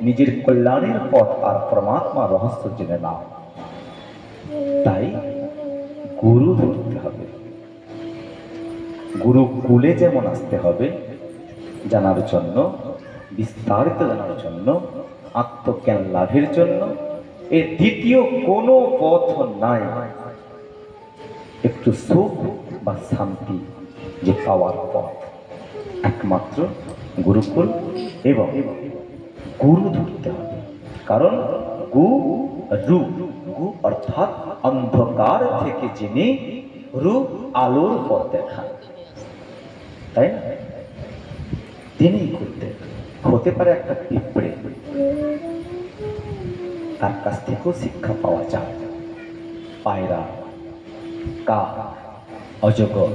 নিজের কল্যাণের পথ আর পরমাত্মা রহস্য জেনে নাও। তাই গুরু ধরতে হবে। গুরু কুলে যেমন আসতে হবে জানার জন্য, বিস্তারিত জানার জন্য, আত্মজ্ঞান লাভের জন্য, এর দ্বিতীয় কোনো পথ নাই। একটু সুখ বা শান্তি যে পাওয়ার পথ একমাত্র গুরুকুল এবং গুরু ধরতে হবে। কারণ গু অর্থাৎ অন্ধকার থেকে যিনি রু আলোর পথ দেখান, তাই না? তিনি করতে হতে পারে একটা পিঁপড়ে, তার কাছ থেকেও শিক্ষা পাওয়া যায়। পায়রা, কাক, অজগর,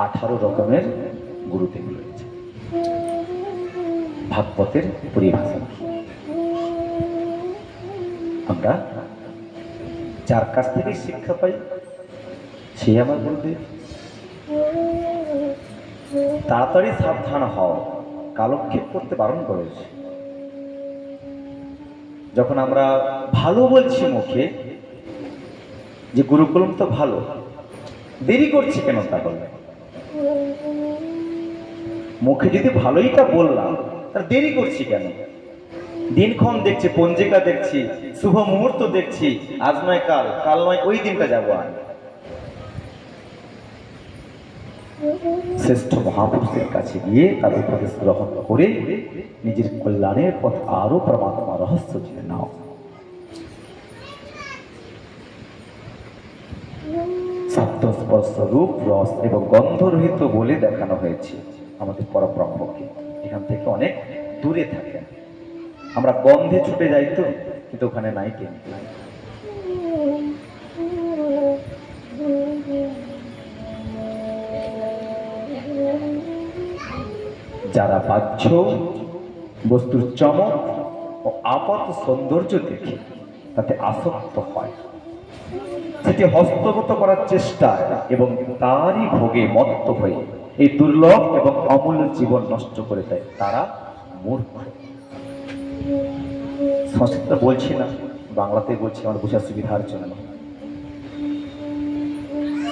18 রকমের গুরুদেব রয়েছে ভাগবতের পরিভাষা। আমরা যার কাছ থেকে শিক্ষা পাই সে আমার গুরুদেব। তাড়াতাড়ি সাবধান হও, কালক্ষেপ করতে বারণ করেছে। যখন আমরা ভালো বলছি মুখে যে গুরুকুলম তো ভালো, দেরি করছি কেন? তাহলে মুখে যদি ভালোইটা বললাম, তার দেরি করছি কেন? দিনক্ষণ দেখছি, পঞ্জিকা দেখছি, শুভ মুহূর্ত দেখছি, আজ নয় কাল, কাল নয় ওই দিনটা যাবো। আমি শ্রেষ্ঠ মহাপুরুষের কাছে গিয়ে তার উপদেশ গ্রহণ করে নিজের কল্যাণের পথ আরো পরমাত্মা রহস্য জেনে নাও। সপ্ত স্পর্শ, রূপ, রস এবং গন্ধ রহিত বলে দেখানো হয়েছে আমাদের পরব্রহ্মকে। এখান থেকে অনেক দূরে থাকে। আমরা গন্ধে ছুটে যাই তো, কিন্তু ওখানে নাই কেন। যারা বাহ্য বস্তুর চমক ও আপাত সৌন্দর্য দেখে তাতে আসক্ত হয়, সেটি হস্তগত করার চেষ্টা এবং তারই ভোগে মত্ত হয়ে এই দুর্লভ এবং অমূল্য জীবন নষ্ট করে দেয়, তারা মূর্খ। সংস্কৃত বলছি না, বাংলাতে বলছি আমার বোঝার সুবিধার জন্য।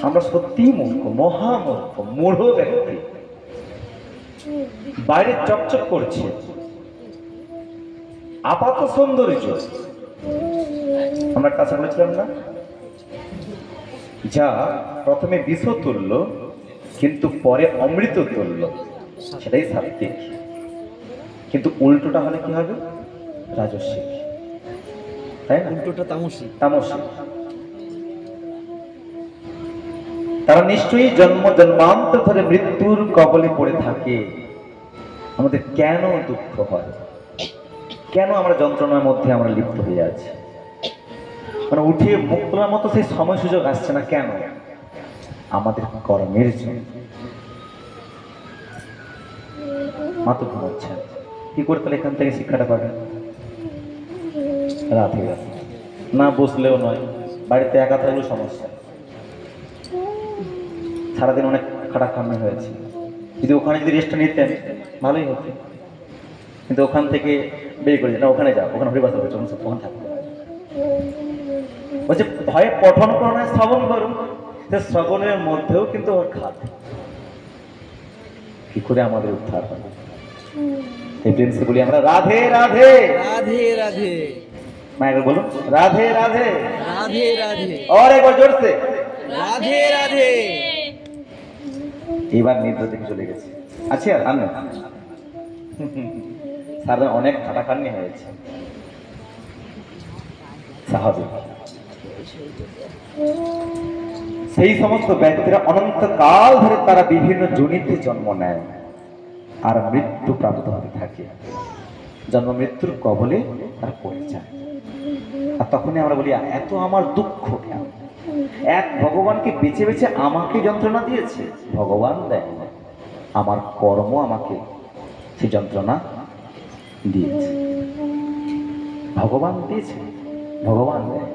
আমরা সত্যিই মূর্খ, মহামূর্খ, মূঢ় ব্যক্তি। বাইরে চকচক করছে আপাত সৌন্দর্য, আমরা কাছে বলেছিলাম না, যা প্রথমে বিষ তুল্য কিন্তু পরে অমৃত তুল্য, সেটাই সাত্বিক। কিন্তু উল্টোটা হলে কি হবে? রাজস্বিক, তাই না? উল্টোটা তামসিক। তামসিক। তারা নিশ্চয়ই জন্ম জন্মান্তর ধরে মৃত্যুর কবলে পড়ে থাকে। আমাদের কেন দুঃখ হয়? কেন আমরা যন্ত্রণার মধ্যে আমরা লিপ্ত হয়ে আছি? মানে উঠিয়ে মুখ তোলার মতো সেই সময় সুযোগ আসছে না কেন? আমাদের কর্মের জন্য। মাত্র ঘুমাচ্ছেন, কি করে তাহলে এখান থেকে শিক্ষাটা পাবেন? রাতে না বসলেও নয়, বাড়িতে একা থাকলেও সমস্যা। সারাদিন অনেক খাটাখাটনি হয়েছে, যদি ওখানে যদি রেস্টটা নিতেন ভালোই হতো। কিন্তু ওখান থেকে বের করে না, ওখানে যাও, ওখানে হরিবাস হবে, তখন থাকবে। বলছে ভয়ে পঠন করো না, শ্রবণ করুন। শ্রবণের মধ্যেও কিন্তু ওর খাত। কি করে আমাদের উদ্ধার হবে? এই প্রেমসে বলি আমরা রাধে রাধে রাধে রাধে। মায়ের বলুন রাধে রাধে রাধে রাধে। और একবার জোরসে রাধে রাধে। এবার নিদ্রা থেকে চলে গেছে। আচ্ছা আর আনে সারা অনেক খাটাখাটনি হয়েছে, স্বাভাবিক। সেই সমস্ত ব্যক্তিরা অনন্তকাল ধরে তারা বিভিন্ন যোনিতে জন্ম নেয় আর মৃত্যু প্রাপ্ত হতে থাকে। জন্ম মৃত্যুর কবলে তারা পড়ে যায়। আর তখনই আমরা বলি এত আমার দুঃখ কেন? এক ভগবানকে বেছে বেছে আমাকে যন্ত্রণা দিয়েছে? ভগবান দেয় না, আমার কর্ম আমাকে সে যন্ত্রণা দিয়েছে। ভগবান দিয়েছে, ভগবান দেয়।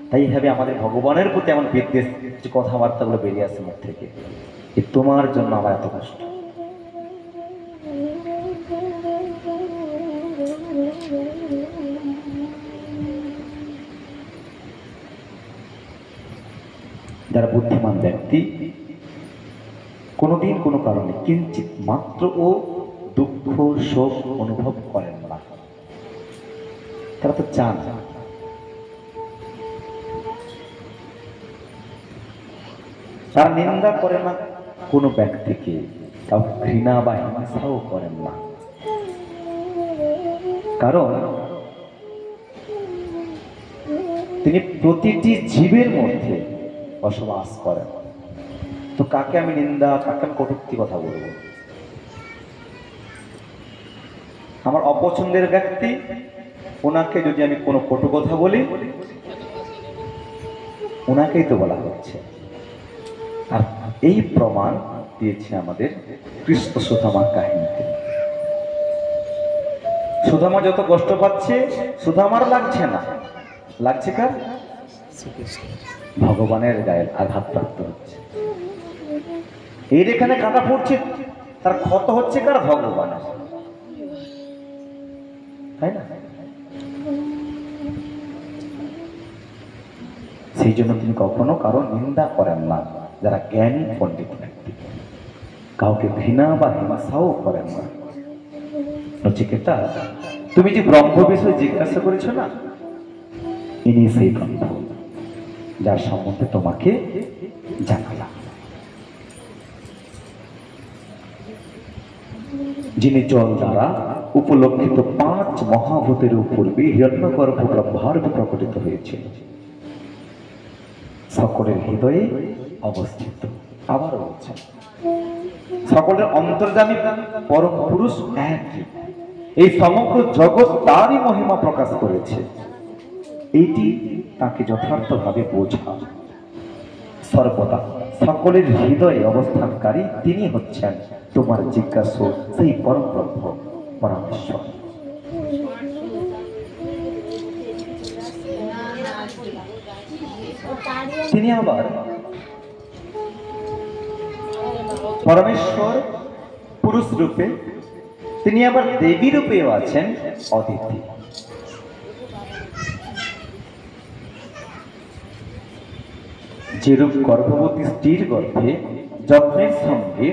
তাই ভাবে আমাদের ভগবানের প্রতি এমন বিদ্বেষ যে কথাবার্তাগুলো বেরিয়ে আসে মুখ থেকে, যে তোমার জন্য আমার এত কষ্ট। যারা বুদ্ধিমান ব্যক্তি কোনোদিন কোনো কারণে কিঞ্চিত মাত্র ও দুঃখ শোক অনুভব করেন না, তারা তো চান তারা নিন্দা করে না কোনো ব্যক্তিকে, তাও ঘৃণা বা হিংসাও করেন না। কারণ তিনি প্রতিটি জীবের মধ্যে বসবাস করেন। তো কাকে আমি নিন্দা, কাকে আমি কটূক্তি কথা বলবো? আমার অপছন্দের ব্যক্তি, ওনাকে যদি আমি কোনো কটু কথা বলি, ওনাকেই তো বলা হচ্ছে। আর এই প্রমাণ দিয়েছে আমাদের কৃষ্ণ সুদামার কাহিনীতে। সুদামা যত কষ্ট পাচ্ছে, সুদামার লাগছে না, লাগছে কার? ভগবানের গায়ে আঘাতপ্রাপ্ত হচ্ছে। এর এখানে কাঁটা পড়ছে, তার ক্ষত হচ্ছে কার? ভগবানের, তাই না? সেই জন্য তিনি কখনো কারো নিন্দা করেন না। যারা জ্ঞানী পণ্ডিত ব্যক্তি, কাউকে ঘৃণা বা হিংসাও করেন না। নচিকেতা, তুমি যে ব্রহ্ম বিষয়ে জিজ্ঞাসা করেছো না, ইনি সেই ব্রহ্ম যার সম্বন্ধে তোমাকে জানালাম। যিনি জল দ্বারা উপলক্ষিত 5 মহাভূতের পূর্বে হিরণ্যগর্ভ ব্রহ্মার্গ প্রকটিত হয়েছিল, সকলের হৃদয়ে অবস্থিত। আবার বলছেন সকলের অন্তর্যামী পরম পুরুষ একই। এই সমগ্র জগৎ তারই মহিমা প্রকাশ করেছে। এইটি তাকে যথার্থভাবে বোঝা। সর্বদা সকলের হৃদয়ে অবস্থানকারী তিনি হচ্ছেন তোমার জিজ্ঞাসু সেই পরম ব্রহ্ম পরমেশ্বর। তিনি আবার পরমেশ্বর পুরুষ রূপে, তিনি আবার দেবী রূপেও আছেন অদিতি। যেরূপ গর্ভবতী স্ত্রীর গর্ভে যত্নের সঙ্গে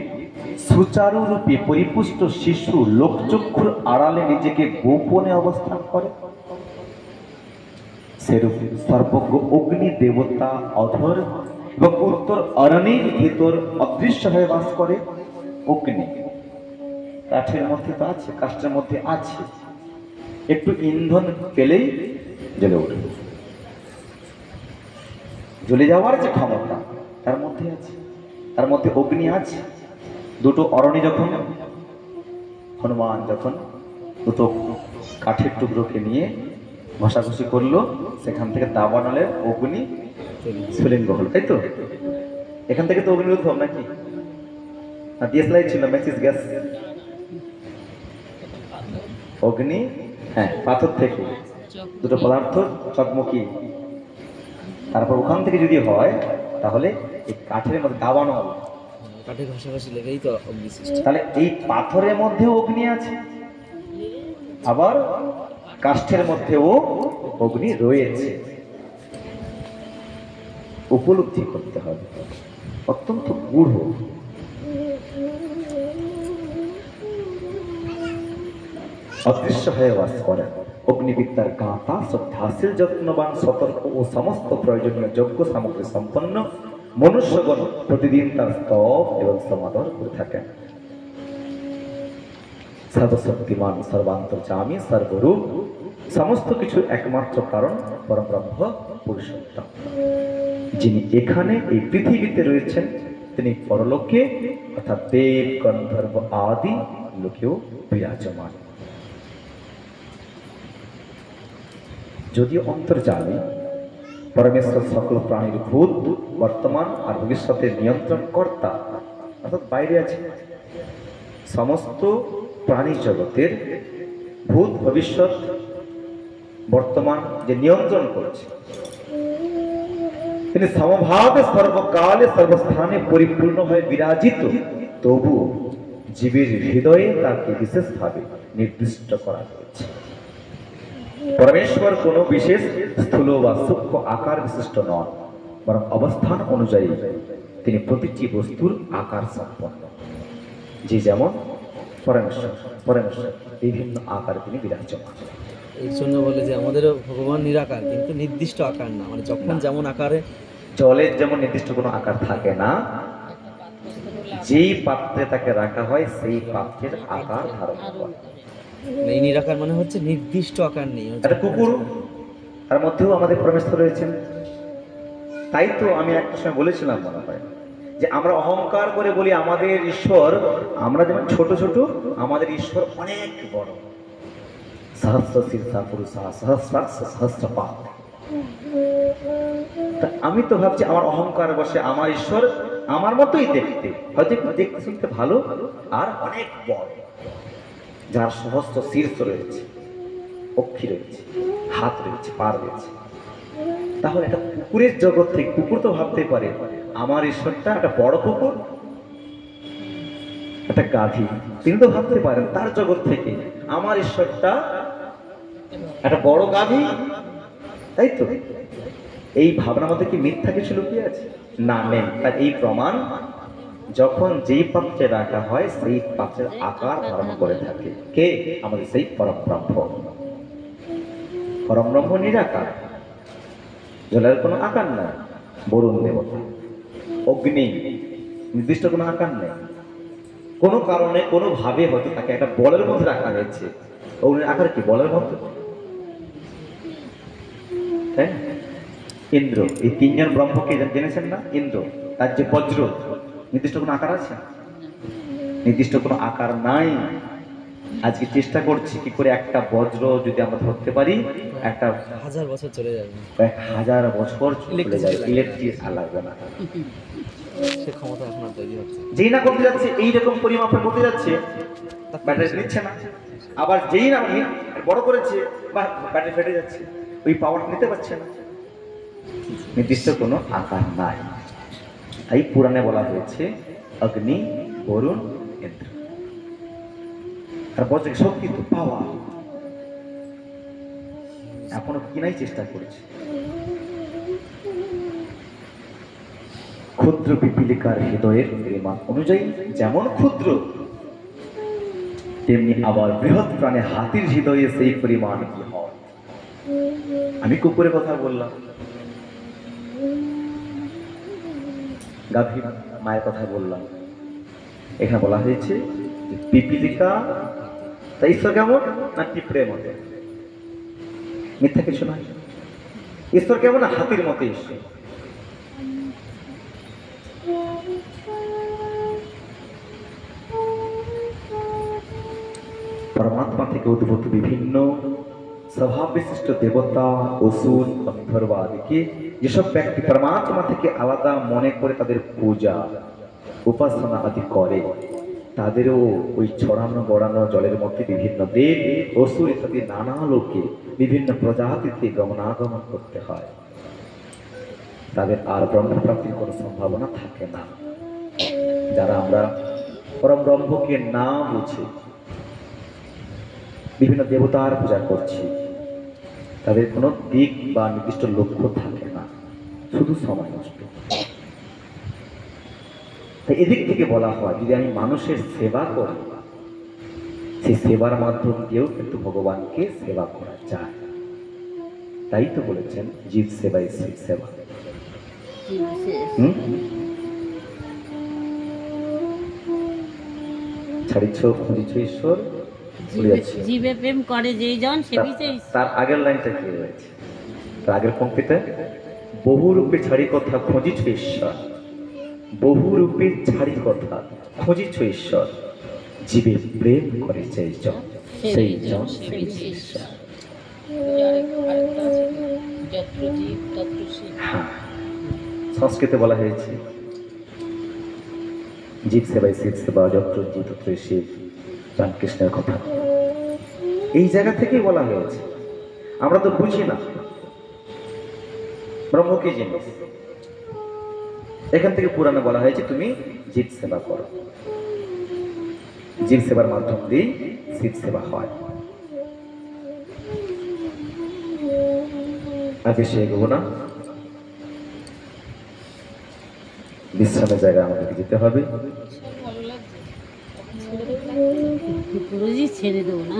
সুচারু রূপে পরিপুষ্ট শিশু লোকচক্ষুর আড়ালে নিজেকে গোপনে অবস্থান করে, সেরূপ সর্বজ্ঞ অগ্নি দেবতা অধর এবং উত্তর অরণ্যের ভিতর অদৃশ্য হয়ে বাস করে অগ্নি। কাঠের মধ্যে তো আছে, কাষ্ঠের মধ্যে আছে, একটু ইন্ধন পেলেই জ্বলে উঠবে। জ্বলে যাওয়ার যে ক্ষমতা তার মধ্যে আছে, তার মধ্যে অগ্নি আছে। দুটো অরণ্য যখন হনুমান যখন দুটো কাঠের টুকরোকে নিয়ে ঘষাঘষি করলো, সেখান থেকে দাবানলের অগ্নি স্ফুলিঙ্গ হলো, তাই তো? এখান থেকে তো অগ্নির উদ্ভব নাকি? আর ডিএসএলআর ছিল ম্যাচিস গ্যাস, অগ্নি, হ্যাঁ, পাথর থেকে দুটো পদার্থ চকমকি, তারপর ওখান থেকে যদি হয় তাহলে এই কাঠের মধ্যে দাবানল, কাঠে ঘষাঘষি লেগেই তো অগ্নি সৃষ্টি। তাহলে এই পাথরের মধ্যেও অগ্নি আছে, আবার কাষ্ঠের মধ্যেও অগ্নি রয়েছে। উপলব্ধি করতে হবে, অত্যন্ত গূঢ়। অদৃশ্য হয়ে বাস করে অগ্নিবিদ্যার গাঁথা, শ্রদ্ধাশীল, যত্নবান, সতর্ক ও সমস্ত প্রয়োজনীয় যোগ্য সামগ্রী সম্পন্ন মনুষ্যগণ প্রতিদিন তার স্তব এবং সমাদর করে থাকেন। সর্বশক্তিমান, সর্বান্তর্যামী, সর্বরূপ, সমস্ত কিছুর একমাত্র কারণ পরব্রহ্ম পুরুষোত্তম, যিনি এখানে এই পৃথিবীতে রয়েছেন, তিনি পরলোকে অর্থাৎ দেব, গন্ধর্ব আদি লোকেও বিরাজমান। যদিও অন্তর্যামী পরমেশ্বর সকল প্রাণীর ভূত, বর্তমান আর ভবিষ্যতের নিয়ন্ত্রণ কর্তা, অর্থাৎ বাইরে আছে, সমস্ত প্রাণী জগতের ভূত, ভবিষ্যৎ, বর্তমান যে নিয়ন্ত্রণ করছে, তিনি সমভাবে সর্বকালে সর্বস্থানে পরিপূর্ণ হয়ে বিরাজিত। তবু জীবের হৃদয়ে তাকে বিশেষভাবে নির্দিষ্ট করা হয়েছে। পরমেশ্বর কোনো বিশেষ স্থূল বা সূক্ষ্ম আকার বিশিষ্ট নন, বরং অবস্থান অনুযায়ী তিনি প্রতিটি বস্তুর আকার সম্পন্ন। যে যেমন পরমেশ্বর, পরমেশ্বর বিভিন্ন আকারে তিনি বিরাজমান। এর জন্য বলে যে আমাদেরও ভগবান নিরাকার, কিন্তু নির্দিষ্ট আকার না, মানে যখন যেমন আকারে। জলের যেমন নির্দিষ্ট কোনো আকার থাকে না, যেই পাত্রে তাকে রাখা হয় সেই পাত্রের আকার ধারণ করে। এই নিরাকার মানে হচ্ছে নির্দিষ্ট আকার নেই। একটা কুকুর, তার মধ্যেও আমাদের পরমেশ্বর রয়েছেন। তাই তো আমি একটা সময় বলেছিলাম মনে হয় যে আমরা অহংকার করে বলি আমাদের ঈশ্বর, আমরা যেমন ছোট ছোট, আমাদের ঈশ্বর অনেক বড়। সহস্র শীর্ষা পুরুষা সহস্রাক্ষ সহস্রপাদ। আমি তো ভাবছি আমার অহংকার বসে আমার ঈশ্বর আমার মতোই দেখতে, হয়তো একটু দেখতে শুনতে ভালো আর অনেক বড়, যার সহস্র শীর্ষ রয়েছে, অক্ষি রয়েছে, হাত রয়েছে, পা রয়েছে। তাহলে একটা কুকুরের জগৎ থেকে কুকুর তো ভাবতে পারে আমার ঈশ্বরটা একটা বড় কুকুর, একটা গাভী, তিনি তো ভাবতে পারেন তার জগৎ থেকে আমার ঈশ্বরটা একটা বড় গাভী, তাই তো? এই ভাবনার মধ্যে কি মিথ্যা কিছু লুকিয়ে আছে? না, নেই। তার এই প্রমাণ, যখন যেই পাত্রে রাখা হয় সেই পাত্রের আকার ধারণ করে থাকে কে? আমাদের সেই পরব্রহ্ম। পরব্রহ্ম নিরাকার, জলের কোনো আকার নাই। বরুণ দেবতা, অগ্নি, নির্দিষ্ট কোনো আকার নেই। কোনো কারণে কোনো ভাবে হয়তো তাকে একটা বলের মধ্যে রাখা হয়েছে। অগ্নির আকার কি? বলের মধ্যে। তাই না? ইন্দ্র, এই তিনজন ব্রহ্মকে জেনেছেন না? ইন্দ্র, তার যে বজ্র, নির্দিষ্ট কোনো আকার আছে? নির্দিষ্ট কোনো আকার নাই। আজকে চেষ্টা করছি কি করে একটা বজ্র যদি আমরা ধরতে পারি, একটা 1000 বছর চলে যাবে, কয়েক হাজার বছর চলে যায়, ইলেকট্রিক আর লাগবে না। সে ক্ষমতা এখন আর তৈরি হচ্ছে। যেই না করতে যাচ্ছে এইরকম পরিমাপে করতে যাচ্ছে, ব্যাটারি নিচ্ছে না। আবার যেই না বড় করেছে বা ব্যাটারি ফেটে যাচ্ছে, ওই পাওয়ার নিতে পারছে না। নির্দিষ্ট কোনো আকার নাই। তাই পুরাণে বলা হয়েছে অগ্নি, বরুণ, ইন্দ্র। আর বলছে শক্তি তো পাওয়া, এখনো কিনাই চেষ্টা করছে। ক্ষুদ্র পিপীলিকার হৃদয়ের পরিমাণ অনুযায়ী যেমন ক্ষুদ্র, তেমনি আবার বৃহৎ প্রাণে হাতির হৃদয়ে সেই পরিমাণ কি হয়। আমি কুকুরের কথা বললাম, গাভীর মায়ের কথা বললাম, এখানে বলা হয়েছে যে পিপিলিকা, তা ঈশ্বর কেমন না পিঁপড়ের মতো, মিথ্যা কিছু নয়। ঈশ্বর কেমন না হাতির মতো ঈশ্বর। পরমাত্মা থেকে উদ্ভূত বিভিন্ন স্বভাব বিশিষ্ট দেবতা, অসুর, গন্ধর্ব আদিকে যেসব ব্যক্তি পরমাত্মা থেকে আলাদা মনে করে তাদের পূজা উপাসনা আদি করে, তাদেরও ওই ছড়ানো গড়ানো জলের মধ্যে বিভিন্ন দেব, অসুর ইত্যাদি নানা লোকে বিভিন্ন প্রজাতিতে গমনাগমন করতে হয়। তাদের আর ব্রহ্মপ্রাপ্তির কোনো সম্ভাবনা থাকে না। যারা আমরা পরম ব্রহ্মকে না বুঝে বিভিন্ন দেবতার পূজা করছি, তাদের কোনো দিক বা নির্দিষ্ট লক্ষ্য থাকে না, শুধু সময় নষ্ট। তাই এদিক থেকে বলা হয়, যদি আমি মানুষের সেবা করি, সেই সেবার মাধ্যম দিয়েও কিন্তু ভগবানকে সেবা করা যায়। তাই তো বলেছেন জীব সেবাই শিব সেবা। ছাড়িছ খুঁজিছ ঈশ্বর, জীবে প্রেম করে যেই জন সে বিশেষ। তার আগের লাইনটা কি রয়েছে? তার আগের পঙ্ক্তিতে বহুরূপে ছাড়ি কথা খুঁজিছ ঈশ্বর, বহুরূপে ছাড়ি কথা খুঁজিছ ঈশ্বর, জীবে প্রেম করে যেই জন সেই জন ঈশ্বর। সংস্কৃতে বলা হয়েছে জীব সেবাই শিব সেবা, যত্র জীব তত্র শিব, রামকৃষ্ণের কথা এই জায়গা থেকেই বলা হয়েছে। আমরা তো বুঝি না ব্রহ্ম কি জিনিস, এখান থেকে পুরাণে বলা হয়েছে তুমি জীব সেবা করো, জীব সেবার মাধ্যম দিয়ে শিব সেবা হয়। আর বেশি এগোবো না, বিশ্রামের জায়গায় আমাদেরকে যেতে হবে। ছেড়ে দেবো না,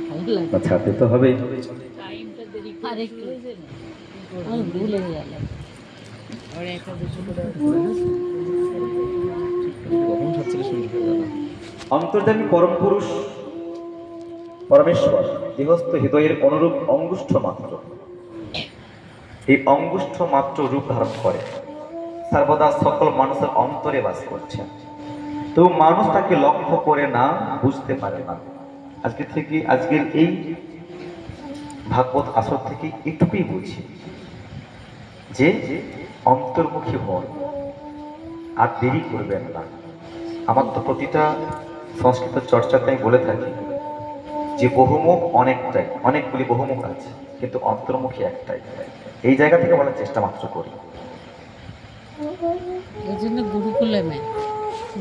ভালো লাগে, ছাড়তে তো হবে। ভুলে গেল। অন্তর্যামী পরম পুরুষ পরমেশ্বর দেহস্থ হৃদয়ের অনুরূপ অঙ্গুষ্ঠ মাত্র, এই অঙ্গুষ্ঠ মাত্র রূপ ধারণ করে সর্বদা সকল মানুষের অন্তরে বাস করছে। তো মানুষ তাকে লক্ষ্য করে না, বুঝতে পারে না। আজকের এই ভাগবত আসর থেকে এটুকুই বুঝি যে অন্তর্মুখী হন, আর দেরি করবেন না। আমার তো প্রতিটা সংস্কৃত চর্চাটাই বলে থাকি যে বহুমুখ অনেকটাই, অনেকগুলি বহুমুখ আছে, কিন্তু অন্তর্মুখী একটাই। এই জায়গা থেকে বলার চেষ্টা মাত্র করি। এই জন্য গুরুকুলে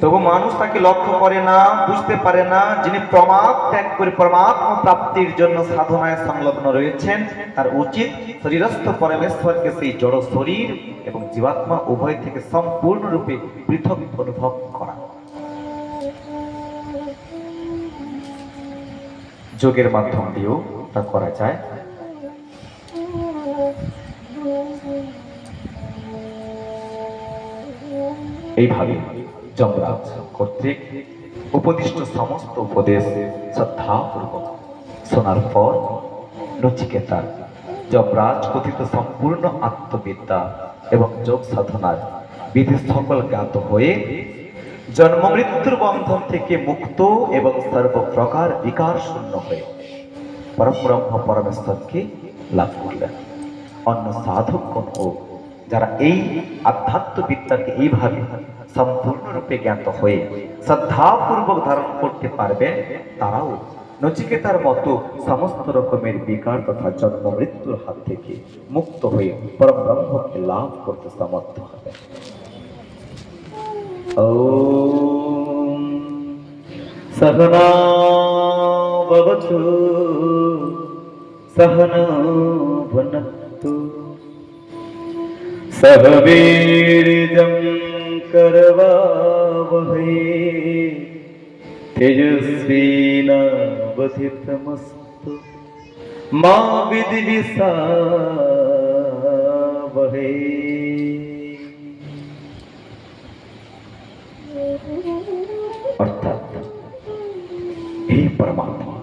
তবু মানুষ তাকে লক্ষ্য করে না, বুঝতে পারে না। যিনি প্রমাদ ত্যাগ করে পরমাত্মা প্রাপ্তির জন্য সাধনায় সংলগ্ন রয়েছেন, তার উচিত শরীরস্থ পরমেশ্বরকে সেই জড় শরীর এবং জীবাত্মা উভয় থেকে সম্পূর্ণরূপে পৃথক অনুভব করা। যোগের মাধ্যম দিয়েও তা করা যায়। এইভাবে যমরাজ কর্তৃক উপদিষ্ট সমস্ত উপদেশ শ্রদ্ধাপূর্বক শোনার পর নচিকেতার যমরাজ কথিত সম্পূর্ণ আত্মবিদ্যা এবং যোগ সাধনার বিধি সকল জ্ঞাত হয়ে জন্ম মৃত্যুর বন্ধন থেকে মুক্ত এবং সর্বপ্রকার বিকার শূন্য হয়ে পরব্রহ্ম পরমেশ্বরকে লাভ করলেন। অন্য সাধকগণ হোক, যারা এই আধ্যাত্ম বিদ্যাকে এইভাবে সম্পূর্ণরূপে জ্ঞাত হয়ে শ্রদ্ধাপূর্বক ধারণ করতে পারবে, তারাও নচিকেতার মতো সমস্ত রকমের বিকার তথা জন্ম মৃত্যুর হাত থেকে মুক্ত হয়ে পরব্রহ্মকে লাভ করতে সমর্থ হবে। ওম সহনা ভবতু সহনা ভুনক্তু সহ বীর্যং করবাবহৈ তেজস্বিনাবধিতমস্তু মা বিদ্বিষাবহৈ। অর্থাৎ হে পরমাত্মা,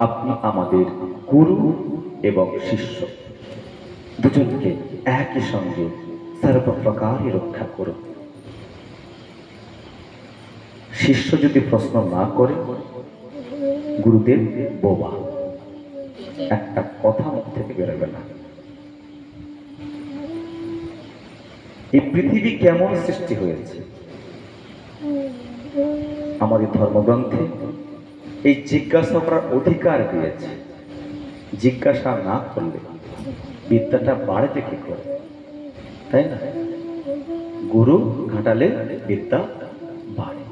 আপনি আমাদের গুরু এবং শিষ্য দুজনকে একই সঙ্গে সর্বপ্রকারে রক্ষা করুন। শিষ্য যদি প্রশ্ন না করে, গুরুদেব বোবা, একটা কথা মুখ থেকে বেরোবে না। এই পৃথিবী কেমন সৃষ্টি হয়েছে, আমাদের ধর্মগ্রন্থে এই জিজ্ঞাসা করার অধিকার দিয়েছে। জিজ্ঞাসা না করলে বিদ্যাটা বাড়বে কি করে, তাই না? গুরু ঘাটালে বিদ্যা বাড়ে,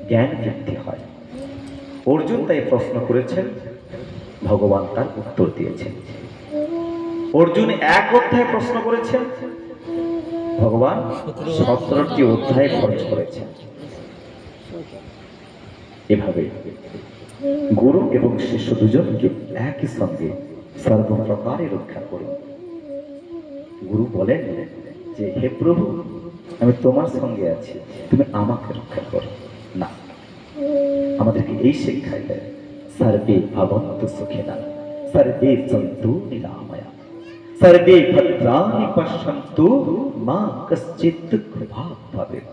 জ্ঞান বৃদ্ধি হয়। অর্জুন তাই প্রশ্ন করেছেন, ভগবান তার উত্তর দিয়েছেন। অর্জুন এক অধ্যায় প্রশ্ন করেছেন, ভগবান 17টি অধ্যায় খরচ করেছেন। এভাবে গুরু এবং শিষ্য দুজনকে একই সঙ্গে সর্বপ্রকারে রক্ষা করুন। গুরু বলেন যে, হে প্রভু, আমি তোমার সঙ্গে আছি, তুমি আমাকে রক্ষা করো না। আমাদেরকে এই শিক্ষায় দেয়, সর্বে ভবন্তু সুখিনা সর্বে সন্তু নিরাময়া সর্বে ভদ্রাণি পশ্যন্তু মা কশ্চিৎ দুঃখভাগ ভবেৎ।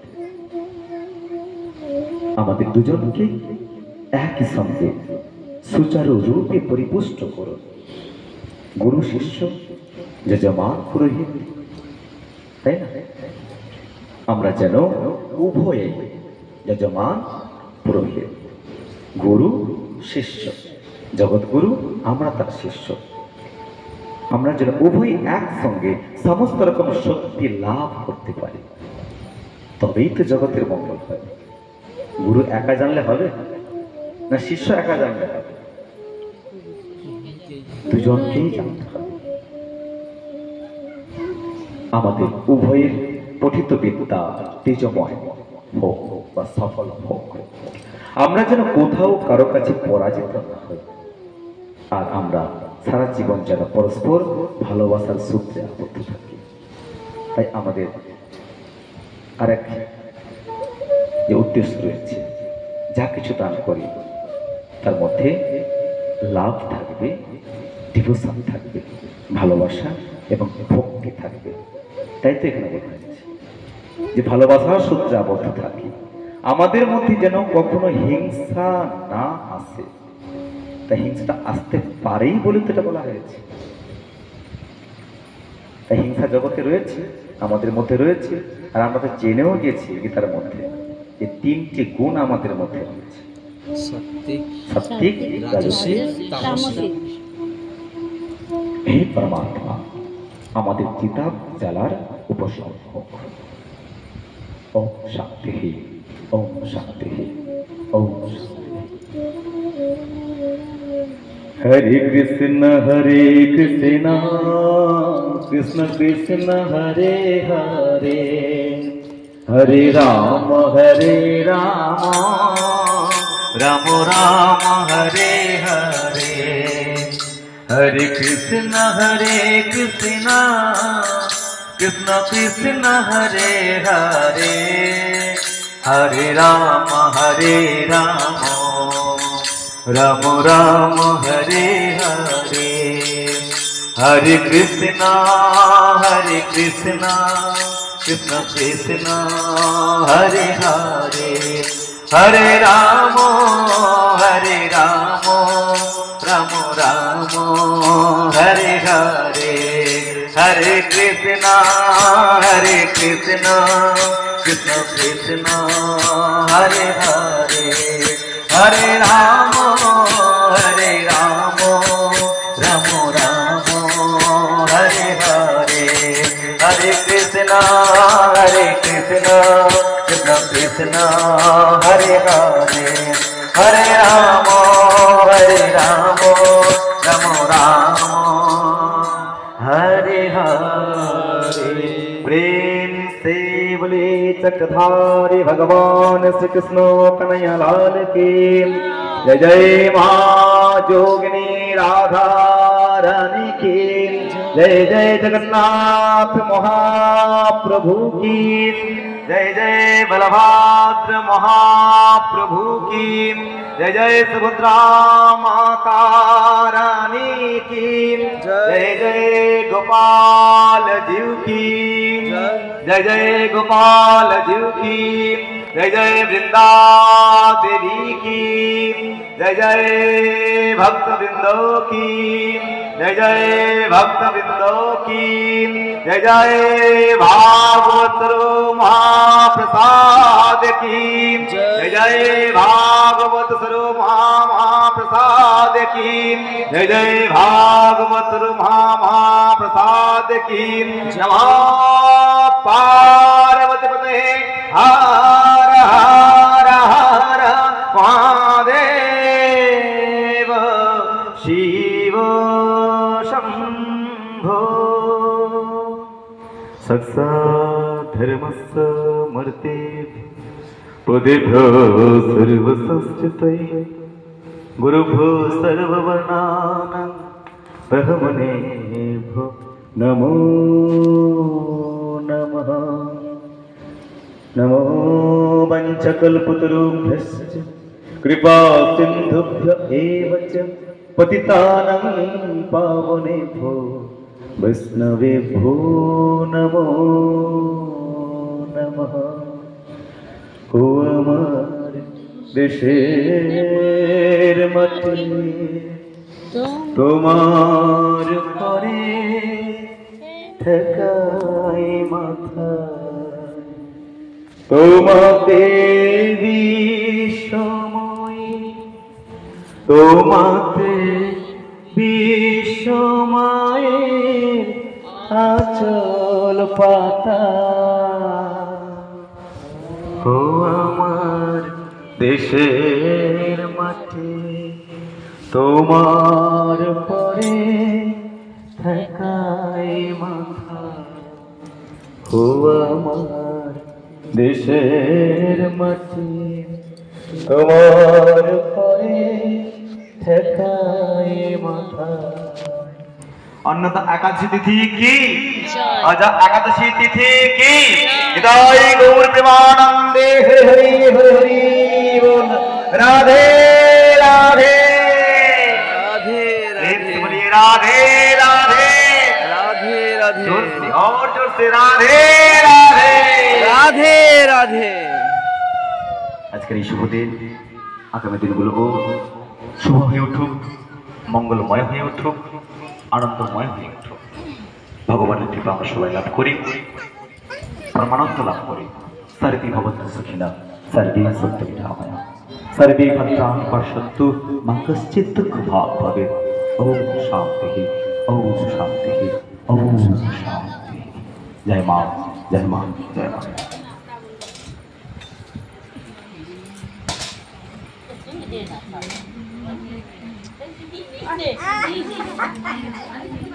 আমাদের দুজনকে একই সঙ্গে সুচারু রূপে পরিপুষ্ট করুন। গুরু শিষ্য, যজমান পুরোহিত, তাই না? আমরা যেন উভয়ে, যজমান পুরোহিত, গুরু শিষ্য, জগৎগুরু, আমরা তার শিষ্য, আমরা যেন উভয় একসঙ্গে সমস্ত রকম শক্তি লাভ করতে পারি, তবেই তো জগতের মঙ্গল হয়। গুরু একা জানলে হবে না, শিষ্য একা জানলে হবে? দুজনকেই জানতে হবে। আমাদের উভয়ের পঠিত বিদ্যা তেজময় হোক বা সফল হোক, আমরা যেন কোথাও কারো কাছে পরাজিত না হই, আর আমরা সারা জীবন যেন পরস্পর ভালোবাসার সূত্রে আবদ্ধ থাকি। তাই আমাদের আরেক যে উদ্দেশ্য রয়েছে, যা কিছু দান করি তার মধ্যে লাভ থাকবে, ডিভোশন থাকবে, ভালোবাসা এবং ভক্তি থাকবে। তাই তো এখানে বলা হয়েছে যে ভালোবাসার সূত্রে আবদ্ধ থাকি, আমাদের মধ্যে যেন কখনো হিংসা না আসে। তাই হিংসাটা আসতে পারেই বলে তো এটা বলা হয়েছে। তাই হিংসা জগতে রয়েছে, আমাদের মধ্যে রয়েছে, আর আমরা তো জেনেও গেছি গীতার মধ্যে যে 3টি গুণ আমাদের মধ্যে রয়েছে, সাত্বিক, রাজসিক, তামসিক। হে পরমাত্মা, আমাদের কিতাব জ্বালার উপশম হোক। ওম শান্তি, ওম শান্তি, ওম শান্তি। হরে কৃষ্ণ কৃষ্ণ কৃষ্ণ হরে হরে, হরে রাম রাম রাম হরে হরে, হরে কৃষ্ণ কৃষ্ণ কৃষ্ণ হরে হরে, হরে রাম রাম রাম হরে হরে, হরে কৃষ্ণ কৃষ্ণ কৃষ্ণ হরে হরে, হরে রাম রাম রাম হরে হরে, হরে কৃষ্ণ কৃষ্ণ কৃষ্ণ হরে হরে, হরে রাম রাম রাম হরে হরে, হরে কৃষ্ণ কৃষ্ণ কৃষ্ণ হরে হরে, হরে রাম রাম রাम हरे हरे। प्रेम से बोले चक्रधारी भगवान श्री कृष्ण कन्हैया लाल की जय। जय माँ जोगिनी राधा रानी की जय। जय जगन्नाथ महाप्रभु की जय जय बलभद्र महाप्रभु की जय जय सुभद्रा माता रानी की जय जय गोपाल जीव की जय जय गोपाल जीव की जय जय वृंदा देवी की जय जय भक्त बिंदो की जय जय भक्त बिंदो की जय जय भागवत महाप्रसाद की जय जय भागवत महाप्रसाद की जय जय भागवत महाप्रसाद की नमः पार्वती पते हर हर हर महादेव शिव शंभो सत्सा धर्मस्य मूर्ति पदेभ्यो सर्वसंस्कृतये गुरुभ्यो सर्ववर्णानां ब्रह्मणेभ्यो नमो नमः नमो वञ्चकल्पतरुभ्यश्च कृपा सिन्धुभ्य एव च पतितानां पावनेभ्यो वैष्णवेभ्यो नमो नमः ও আমার দেশের মাটি তোমার পরে ঠেকাই মাথা তোমাকে বিষময় তোমাতে বিষময়ের আচল পাতা ও আমার দেশের মাটি তোমার পরে ঠেকাই মাথা ও আমার দেশের মাটি তোমার পরে ঠেকাই মাথা अन्नता एकादशी तिथि की अजा एकादशी तिथि की हृदय गौर प्रेमानंदे हरि हरि हरि हरि बोल राधे राधे राधे राधे बोलिए राधे राधे राधे राधे जोर से और जोर से राधे राधे राधे राधे আজকের এই শুভ দিন আগামী দিনগুলো শুভ হয়ে উঠুক মঙ্গলময় হয়ে উঠুক আনন্দময় হয়ে উঠুক ভগবানের কৃপা আমরা সবাই লাভ করি পরমানন্দ লাভ করি সর্বে ভবন্তু সুখিনা সর্বে সন্তু নিরাময়া সর্বে ভদ্রাণি পশ্যন্তু মা কশ্চিৎ দুঃখভাগ্ ভবেৎ ওম শান্তি ওম শান্তি ওম শান্তি জয় মা জয় মা জয় মা Ade.